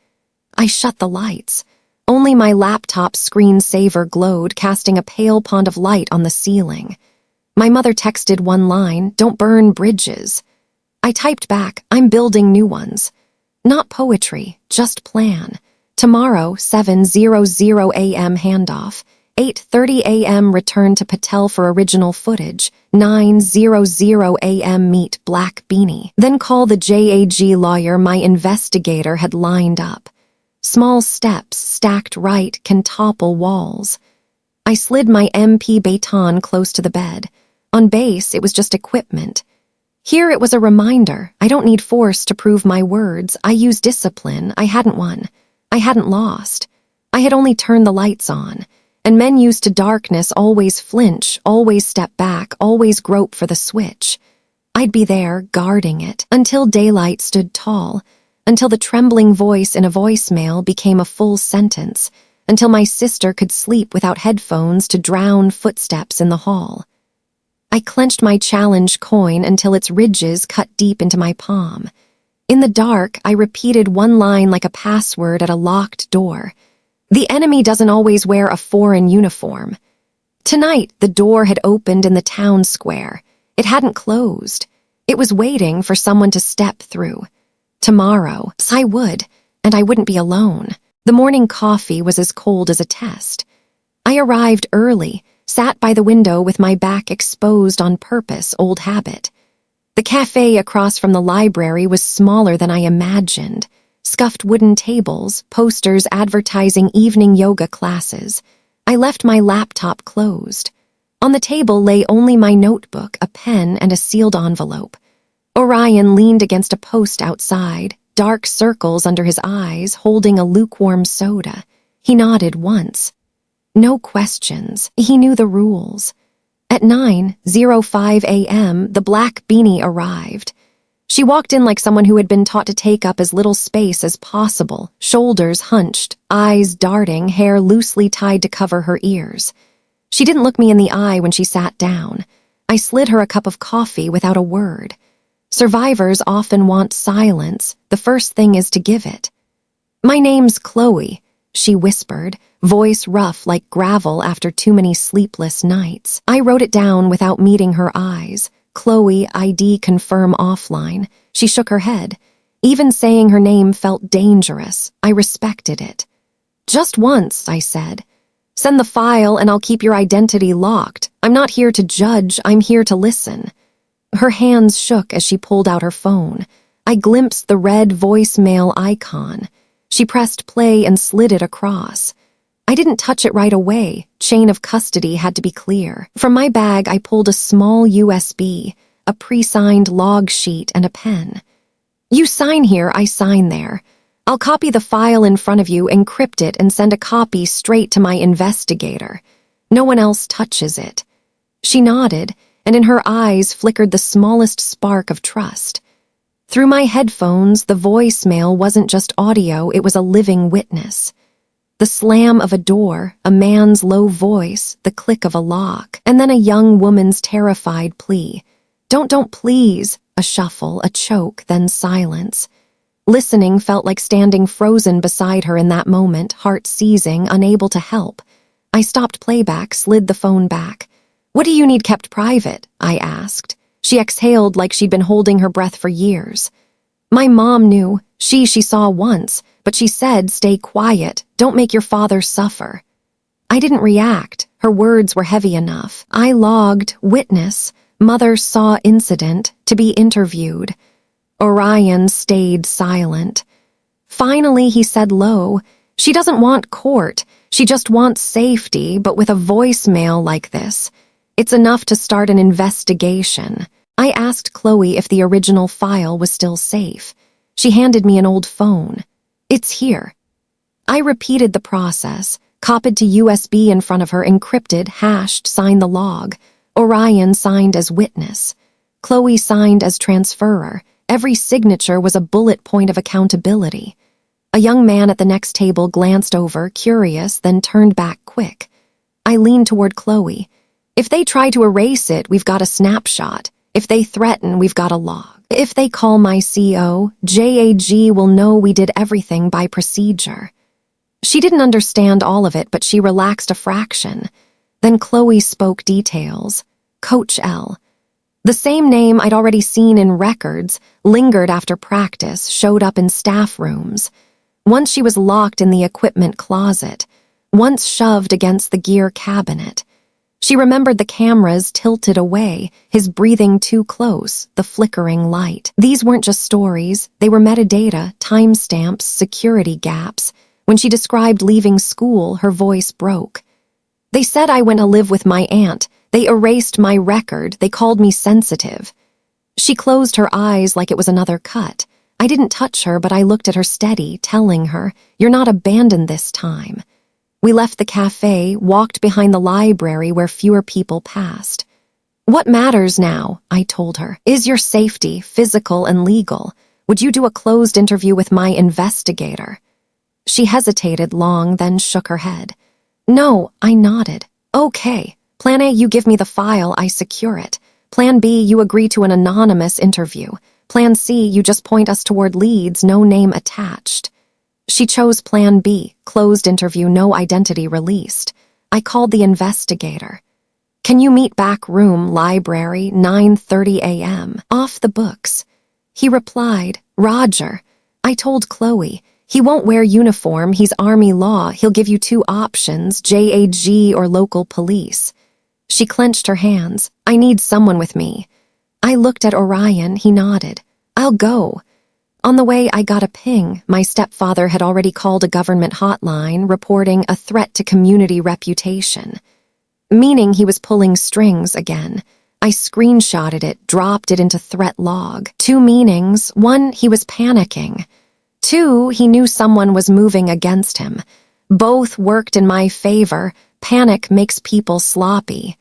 I shut the lights. Only my laptop screensaver glowed, casting a pale pond of light on the ceiling. My mother texted one line, don't burn bridges. I typed back, I'm building new ones. Not poetry, just plan. Tomorrow, 7:00 a.m. handoff. 8:30 a.m. return to Patel for original footage. 9:00 a.m. meet Black Beanie. Then call the JAG lawyer my investigator had lined up. Small steps stacked right can topple walls. I slid my MP baton close to the bed. On base, it was just equipment. Here it was a reminder. I don't need force to prove my words. I use discipline. I hadn't won. I hadn't lost. I had only turned the lights on. And men used to darkness always flinch, always step back, always grope for the switch. I'd be there, guarding it, until daylight stood tall, until the trembling voice in a voicemail became a full sentence, until my sister could sleep without headphones to drown footsteps in the hall. I clenched my challenge coin until its ridges cut deep into my palm. In the dark, I repeated one line like a password at a locked door. The enemy doesn't always wear a foreign uniform. Tonight, the door had opened in the town square. It hadn't closed. It was waiting for someone to step through. Tomorrow, I would, and I wouldn't be alone. The morning coffee was as cold as a test. I arrived early, sat by the window with my back exposed on purpose, old habit. The cafe across from the library was smaller than I imagined. Scuffed wooden tables, posters advertising evening yoga classes. I left my laptop closed. On the table lay only my notebook, a pen, and a sealed envelope. Orion leaned against a post outside, dark circles under his eyes, holding a lukewarm soda. He nodded once. No questions. He knew the rules. At 9:05 a.m., the Black Beanie arrived. She walked in like someone who had been taught to take up as little space as possible, shoulders hunched, eyes darting, hair loosely tied to cover her ears. She didn't look me in the eye when she sat down. I slid her a cup of coffee without a word. Survivors often want silence. The first thing is to give it. My name's Chloe, she whispered, voice rough like gravel after too many sleepless nights. I wrote it down without meeting her eyes. Chloe, ID confirm offline. She shook her head. Even saying her name felt dangerous. I respected it. Just once, I said. Send the file and I'll keep your identity locked. I'm not here to judge, I'm here to listen. Her hands shook as she pulled out her phone. I glimpsed the red voicemail icon. She pressed play and slid it across. I didn't touch it right away. Chain of custody had to be clear. From my bag, I pulled a small USB, a pre-signed log sheet, and a pen. You sign here, I sign there. I'll copy the file in front of you, encrypt it, and send a copy straight to my investigator. No one else touches it. She nodded, and in her eyes flickered the smallest spark of trust. Through my headphones, the voicemail wasn't just audio, it was a living witness. The slam of a door, a man's low voice, the click of a lock, and then a young woman's terrified plea. Don't please. A shuffle, a choke, then silence. Listening felt like standing frozen beside her in that moment, heart seizing, unable to help. I stopped playback, slid the phone back. What do you need kept private? I asked. She exhaled like she'd been holding her breath for years. My mom knew. She saw once, but she said, "Stay quiet. Don't make your father suffer." I didn't react. Her words were heavy enough. I logged, witness, mother saw incident, to be interviewed. Orion stayed silent. Finally, he said low, "She doesn't want court. She just wants safety, but with a voicemail like this, it's enough to start an investigation." I asked Chloe if the original file was still safe. She handed me an old phone. "It's here." I repeated the process, copied to USB in front of her, encrypted, hashed, signed the log. Orion signed as witness. Chloe signed as transferrer. Every signature was a bullet point of accountability. A young man at the next table glanced over, curious, then turned back quick. I leaned toward Chloe. "If they try to erase it, we've got a snapshot. If they threaten, we've got a log. If they call my CO, JAG will know we did everything by procedure." She didn't understand all of it, but she relaxed a fraction. Then Chloe spoke details. Coach L. The same name I'd already seen in records, lingered after practice, showed up in staff rooms. Once she was locked in the equipment closet, once shoved against the gear cabinet. She remembered the cameras tilted away, his breathing too close, the flickering light. These weren't just stories, they were metadata, timestamps, security gaps. When she described leaving school, her voice broke. "They said I went to live with my aunt. They erased my record. They called me sensitive." She closed her eyes like it was another cut. I didn't touch her, but I looked at her steady, telling her, "You're not abandoned this time." We left the cafe, walked behind the library where fewer people passed. "What matters now," I told her, "is your safety, physical and legal. Would you do a closed interview with my investigator?" She hesitated long, then shook her head. "No," I nodded. "Okay. Plan A, you give me the file, I secure it. Plan B, you agree to an anonymous interview. Plan C, you just point us toward leads, no name attached." She chose Plan B, closed interview, no identity released. I called the investigator. "Can you meet back room, library, 9:30 a.m., off the books?" He replied, "Roger." I told Chloe, "He won't wear uniform, he's Army law, he'll give you two options, JAG or local police." She clenched her hands. "I need someone with me." I looked at Orion, he nodded. "I'll go." On the way, I got a ping. My stepfather had already called a government hotline, reporting a threat to community reputation. Meaning he was pulling strings again. I screenshotted it, dropped it into threat log. Two meanings. One, he was panicking. Two, he knew someone was moving against him. Both worked in my favor. Panic makes people sloppy.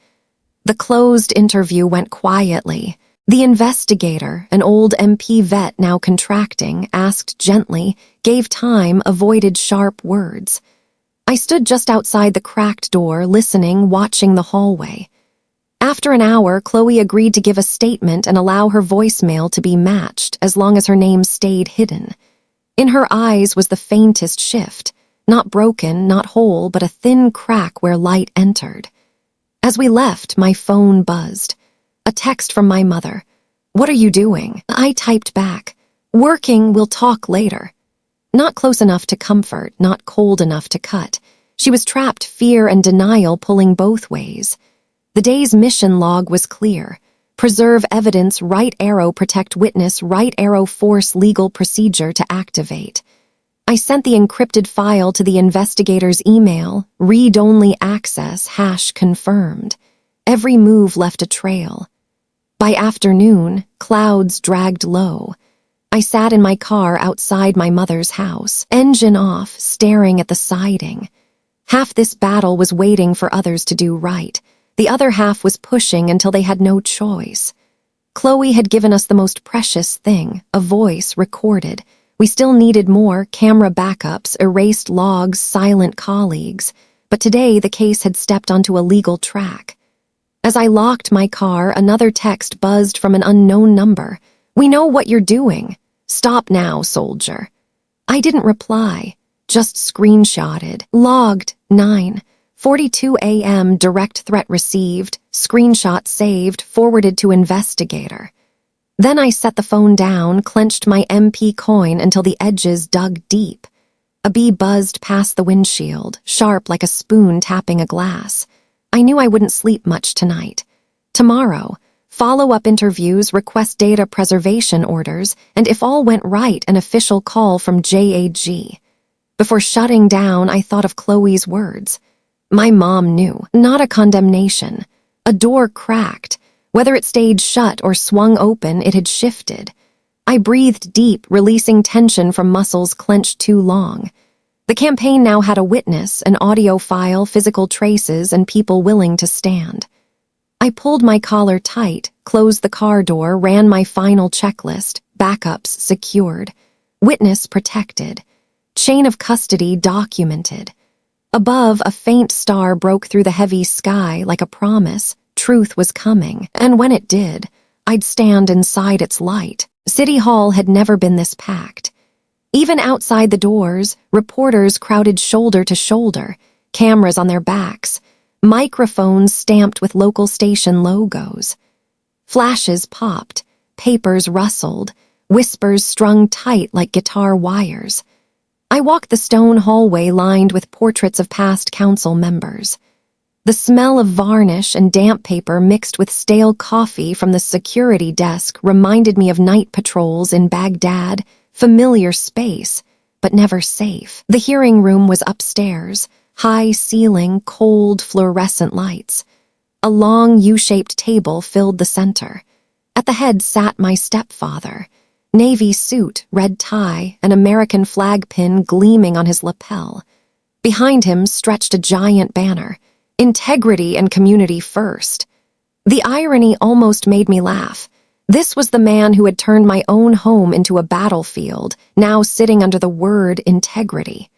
The closed interview went quietly. The investigator, an old MP vet now contracting, asked gently, gave time, avoided sharp words. I stood just outside the cracked door, listening, watching the hallway. After an hour, Chloe agreed to give a statement and allow her voicemail to be matched, as long as her name stayed hidden. In her eyes was the faintest shift, not broken, not whole, but a thin crack where light entered. As we left, my phone buzzed. A text from my mother. "What are you doing?" I typed back, "Working, we'll talk later." Not close enough to comfort, not cold enough to cut. She was trapped, fear and denial pulling both ways. The day's mission log was clear. Preserve evidence, right arrow protect witness, right arrow force legal procedure to activate. I sent the encrypted file to the investigator's email, read-only access, hash confirmed. Every move left a trail. By afternoon, clouds dragged low. I sat in my car outside my mother's house, engine off, staring at the siding. Half this battle was waiting for others to do right. The other half was pushing until they had no choice. Chloe had given us the most precious thing, a voice recorded. We still needed more, camera backups, erased logs, silent colleagues. But today the case had stepped onto a legal track. As I locked my car, another text buzzed from an unknown number. "We know what you're doing. Stop now, soldier." I didn't reply, just screenshotted. Logged, 9. 42 a.m. direct threat received, screenshot saved, forwarded to investigator. Then I set the phone down, clenched my MP coin until the edges dug deep. A bee buzzed past the windshield, sharp like a spoon tapping a glass. I knew I wouldn't sleep much tonight. Tomorrow, follow-up interviews, request data preservation orders, and if all went right, an official call from JAG. Before shutting down, I thought of Chloe's words. My mom knew, not a condemnation. A door cracked. Whether it stayed shut or swung open, it had shifted. I breathed deep, releasing tension from muscles clenched too long. The campaign now had a witness, an audio file, physical traces, and people willing to stand. I pulled my collar tight, closed the car door, ran my final checklist, backups secured, witness protected, chain of custody documented. Above, a faint star broke through the heavy sky like a promise. Truth was coming, and when it did, I'd stand inside its light. City Hall had never been this packed. Even outside the doors, reporters crowded shoulder to shoulder, cameras on their backs, microphones stamped with local station logos. Flashes popped, papers rustled, whispers strung tight like guitar wires. I walked the stone hallway lined with portraits of past council members. The smell of varnish and damp paper mixed with stale coffee from the security desk reminded me of night patrols in Baghdad, familiar space, but never safe. The hearing room was upstairs, high ceiling, cold fluorescent lights. A long U-shaped table filled the center. At the head sat my stepfather, navy suit, red tie, an American flag pin gleaming on his lapel. Behind him stretched a giant banner, Integrity and Community First. The irony almost made me laugh. This was the man who had turned my own home into a battlefield, now sitting under the word integrity.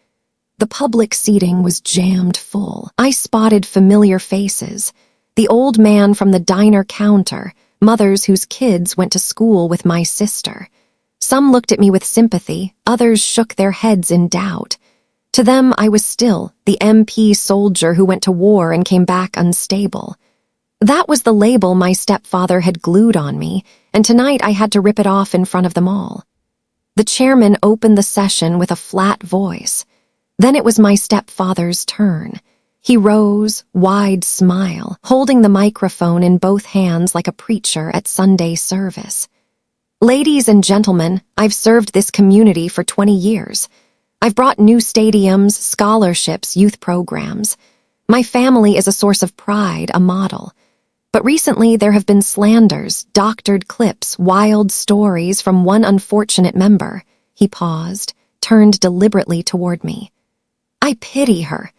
The public seating was jammed full. I spotted familiar faces. The old man from the diner counter, mothers whose kids went to school with my sister. Some looked at me with sympathy, others shook their heads in doubt. To them, I was still the MP soldier who went to war and came back unstable. That was the label my stepfather had glued on me, and tonight I had to rip it off in front of them all. The chairman opened the session with a flat voice. Then it was my stepfather's turn. He rose, wide smile, holding the microphone in both hands like a preacher at Sunday service. Ladies and gentlemen, I've served this community for 20 years. I've brought new stadiums, scholarships, youth programs. My family is a source of pride, a model. But recently there have been slanders, doctored clips, wild stories from one unfortunate member. He paused, turned deliberately toward me. I pity her.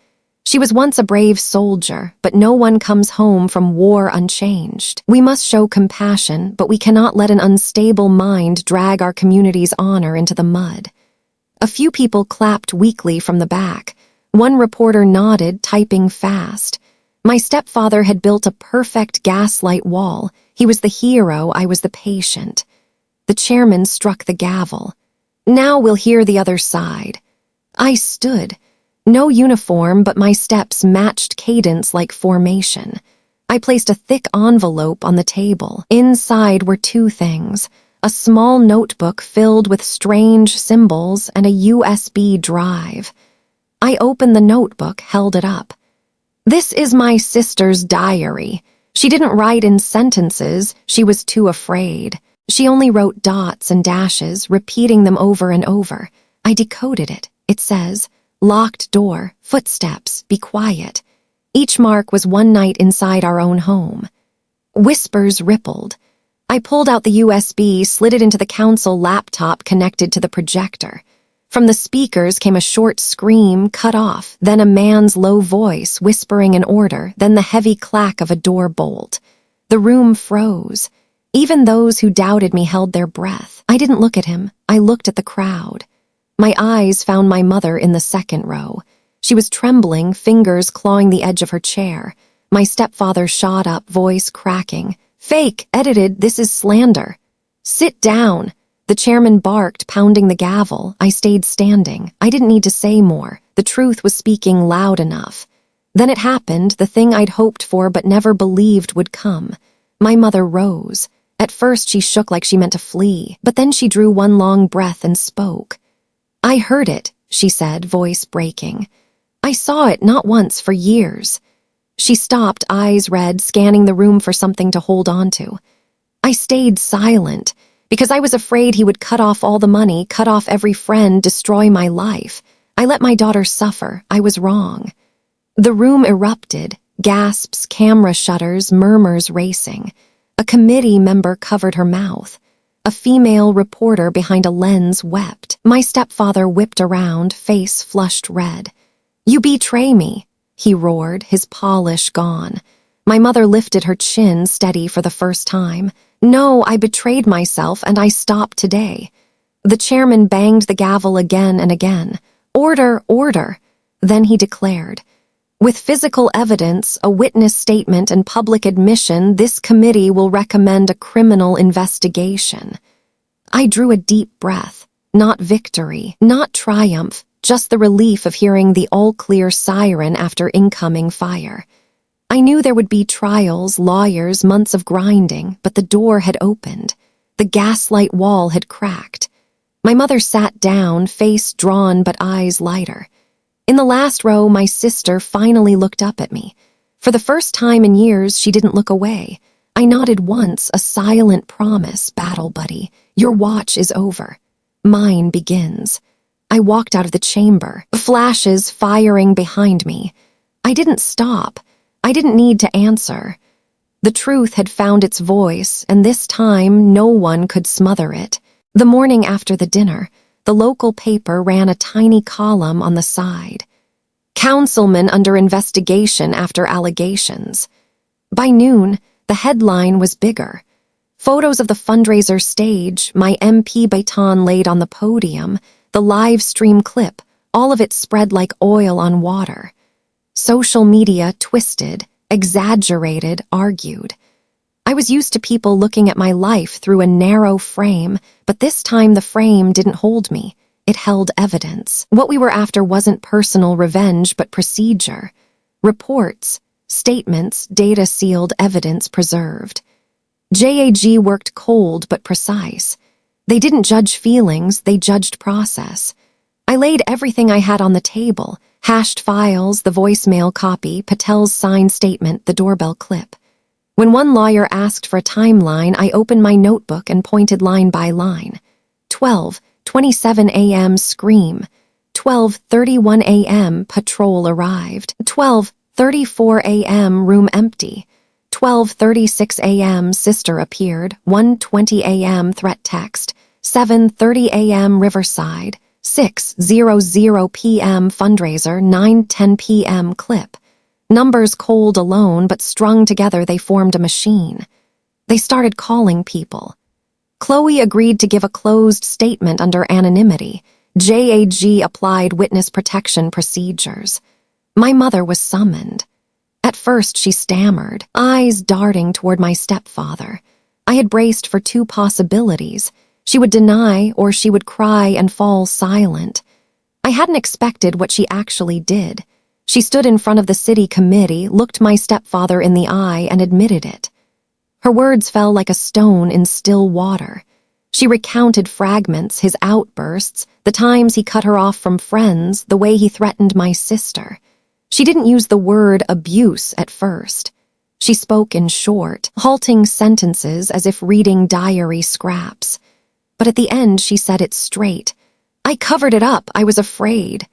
She was once a brave soldier, but no one comes home from war unchanged. We must show compassion, but we cannot let an unstable mind drag our community's honor into the mud. A few people clapped weakly from the back. One reporter nodded, typing fast. My stepfather had built a perfect gaslight wall. He was the hero, I was the patient. The chairman struck the gavel. Now we'll hear the other side. I stood. No uniform, but my steps matched cadence like formation. I placed a thick envelope on the table. Inside were two things: a small notebook filled with strange symbols and a USB drive. I opened the notebook, held it up. This is my sister's diary. She didn't write in sentences, she was too afraid. She only wrote dots and dashes, repeating them over and over. I decoded it. It says, locked door, footsteps, be quiet. Each mark was one night inside our own home. Whispers rippled. I pulled out the USB, slid it into the council laptop connected to the projector. From the speakers came a short scream, cut off, then a man's low voice whispering an order, then the heavy clack of a door bolt. The room froze. Even those who doubted me held their breath. I didn't look at him. I looked at the crowd. My eyes found my mother in the second row. She was trembling, fingers clawing the edge of her chair. My stepfather shot up, voice cracking. Fake, edited, this is slander. Sit down. The chairman barked, pounding the gavel. I stayed standing. I didn't need to say more. The truth was speaking loud enough. Then it happened, the thing I'd hoped for but never believed would come. My mother rose. At first she shook like she meant to flee, but then she drew one long breath and spoke. "I heard it," she said, voice breaking. "I saw it not once, for years." She stopped, eyes red, scanning the room for something to hold on to. I stayed silent, because I was afraid he would cut off all the money, cut off every friend, destroy my life. I let my daughter suffer. I was wrong. The room erupted, gasps, camera shutters, murmurs racing. A committee member covered her mouth. A female reporter behind a lens wept. My stepfather whipped around, face flushed red. "You betray me," he roared, his polish gone. My mother lifted her chin, steady for the first time. "No, I betrayed myself, and I stop today." The chairman banged the gavel again and again. "Order, order." Then he declared, "With physical evidence, a witness statement, and public admission, this committee will recommend a criminal investigation." I drew a deep breath. Not victory, not triumph, just the relief of hearing the all-clear siren after incoming fire. I knew there would be trials, lawyers, months of grinding, but the door had opened. The gaslight wall had cracked. My mother sat down, face drawn but eyes lighter. In the last row, my sister finally looked up at me. For the first time in years, she didn't look away. I nodded once, a silent promise, battle buddy. Your watch is over. Mine begins. I walked out of the chamber, flashes firing behind me. I didn't stop. I didn't need to answer. The truth had found its voice, and this time no one could smother it. The morning after the dinner, the local paper ran a tiny column on the side. "Councilman under investigation after allegations." By noon, the headline was bigger. Photos of the fundraiser stage, my MP baton laid on the podium, the live stream clip, all of it spread like oil on water. Social media twisted, exaggerated, argued. I was used to people looking at my life through a narrow frame, but this time the frame didn't hold me. It held evidence. What we were after wasn't personal revenge, but procedure. Reports, statements, data sealed, evidence preserved. JAG worked cold but precise. They didn't judge feelings, they judged process. I laid everything I had on the table, hashed files, the voicemail copy, Patel's signed statement, the doorbell clip. When one lawyer asked for a timeline, I opened my notebook and pointed line by line. 12:27 a.m. scream. 12:31 a.m. patrol arrived. 12:34 a.m. room empty. 12:36 a.m. sister appeared. 1:20 a.m. threat text. 7:30 a.m. Riverside. 6:00 p.m. fundraiser. 9:10 p.m. clip. Numbers cold alone, but strung together they formed a machine. They started calling people. Chloe agreed to give a closed statement under anonymity. JAG applied witness protection procedures. My mother was summoned. At first she stammered, eyes darting toward my stepfather. I had braced for two possibilities. She would deny, or she would cry and fall silent. I hadn't expected what she actually did. She stood in front of the city committee, looked my stepfather in the eye, and admitted it. Her words fell like a stone in still water. She recounted fragments, his outbursts, the times he cut her off from friends, the way he threatened my sister. She didn't use the word abuse at first. She spoke in short, halting sentences as if reading diary scraps. But at the end she said it straight. "I covered it up, I was afraid."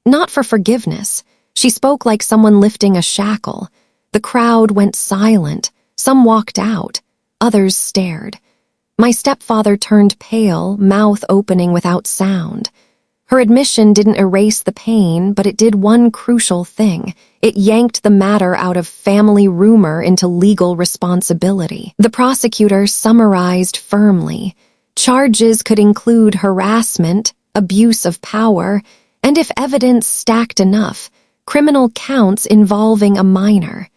Not for forgiveness. She spoke like someone lifting a shackle. The crowd went silent. Some walked out. Others stared. My stepfather turned pale, mouth opening without sound. Her admission didn't erase the pain, but it did one crucial thing. It yanked the matter out of family rumor into legal responsibility. The prosecutor summarized firmly. Charges could include harassment, abuse of power, and if evidence stacked enough, criminal counts involving a minor.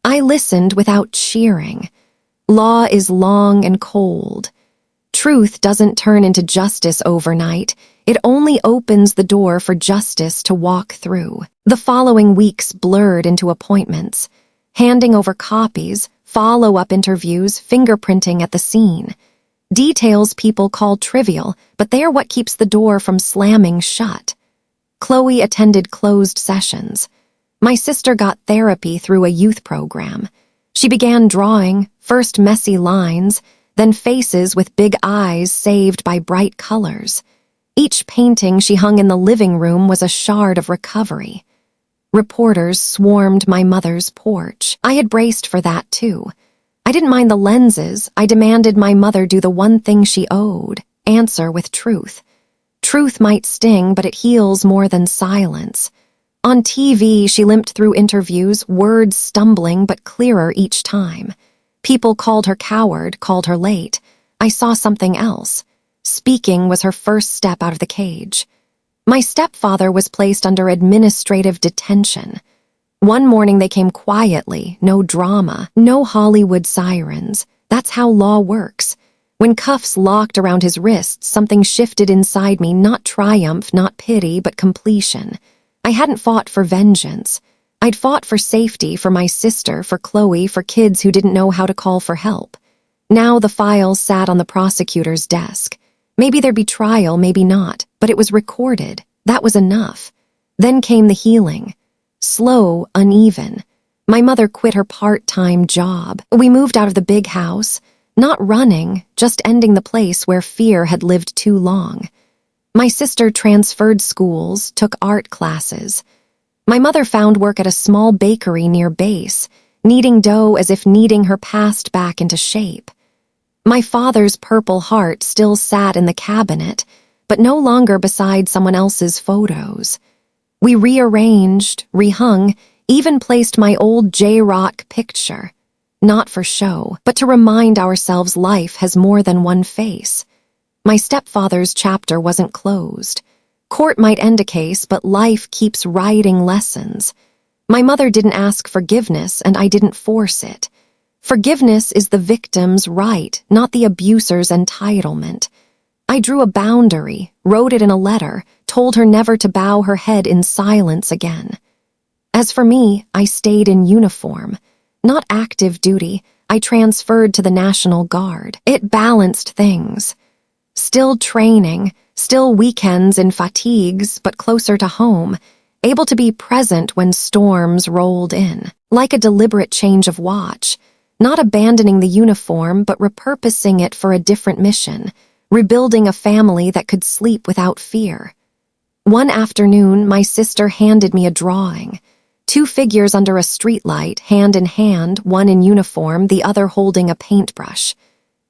I listened without cheering. Law is long and cold. Truth doesn't turn into justice overnight. It only opens the door for justice to walk through. The following weeks blurred into appointments, handing over copies, follow-up interviews, fingerprinting at the scene. Details people call trivial, but they are what keeps the door from slamming shut. Chloe attended closed sessions. My sister got therapy through a youth program. She began drawing, first messy lines, then faces with big eyes saved by bright colors. Each painting she hung in the living room was a shard of recovery. Reporters swarmed my mother's porch. I had braced for that too. I didn't mind the lenses. I demanded my mother do the one thing she owed, answer with truth. Truth might sting, but it heals more than silence. On TV, she limped through interviews, words stumbling but clearer each time. People called her coward, called her late. I saw something else. Speaking was her first step out of the cage. My stepfather was placed under administrative detention. One morning they came quietly, no drama, no Hollywood sirens. That's how law works. When cuffs locked around his wrists, something shifted inside me, not triumph, not pity, but completion. I hadn't fought for vengeance. I'd fought for safety, for my sister, for Chloe, for kids who didn't know how to call for help. Now the file sat on the prosecutor's desk. Maybe there'd be trial, maybe not, but it was recorded. That was enough. Then came the healing. Slow, uneven. My mother quit her part-time job. We moved out of the big house, not running, just ending the place where fear had lived too long. My sister transferred schools, took art classes. My mother found work at a small bakery near base, kneading dough as if kneading her past back into shape. My father's Purple Heart still sat in the cabinet, but no longer beside someone else's photos. We rearranged, rehung, even placed my old J-Rock picture. Not for show, but to remind ourselves life has more than one face. My stepfather's chapter wasn't closed. Court might end a case, but life keeps writing lessons. My mother didn't ask forgiveness, and I didn't force it. Forgiveness is the victim's right, not the abuser's entitlement. I drew a boundary, wrote it in a letter, told her never to bow her head in silence again. As for me, I stayed in uniform. Not active duty, I transferred to the National Guard. It balanced things. Still training, still weekends in fatigues, but closer to home, able to be present when storms rolled in. Like a deliberate change of watch, not abandoning the uniform, but repurposing it for a different mission, rebuilding a family that could sleep without fear. One afternoon, my sister handed me a drawing. 2 figures under a streetlight, hand in hand, one in uniform, the other holding a paintbrush.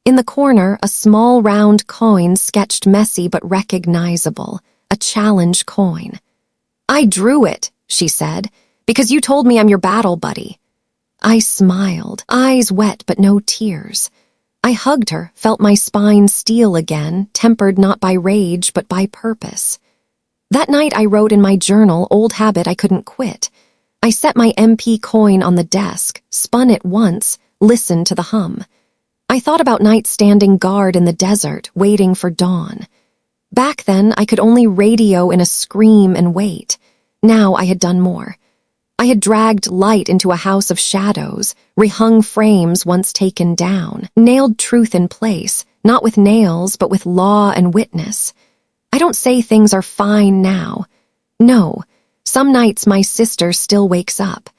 In the corner, a small round coin sketched messy but recognizable, a challenge coin. "I drew it," she said, "because you told me I'm your battle buddy." I smiled, eyes wet but no tears. I hugged her, felt my spine steel again, tempered not by rage but by purpose. That night I wrote in my journal, old habit I couldn't quit. I set my MP coin on the desk, spun it once, listened to the hum. I thought about nights standing guard in the desert, waiting for dawn. Back then, I could only radio in a scream and wait. Now I had done more. I had dragged light into a house of shadows, rehung frames once taken down, nailed truth in place, not with nails, but with law and witness. I don't say things are fine now. No, some nights my sister still wakes up.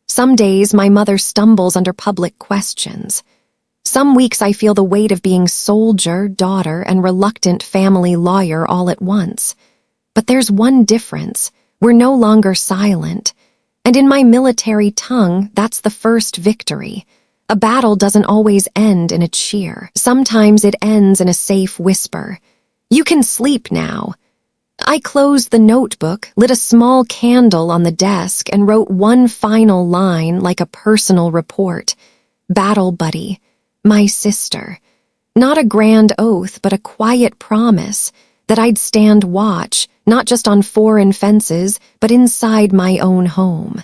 Some days my mother stumbles under public questions. Some weeks I feel the weight of being soldier, daughter, and reluctant family lawyer all at once. But there's one difference. We're no longer silent. And in my military tongue, that's the first victory. A battle doesn't always end in a cheer. Sometimes it ends in a safe whisper. "You can sleep now." I closed the notebook, lit a small candle on the desk, and wrote one final line like a personal report. "Battle buddy. My sister." Not a grand oath, but a quiet promise that I'd stand watch, not just on foreign fences, but inside my own home.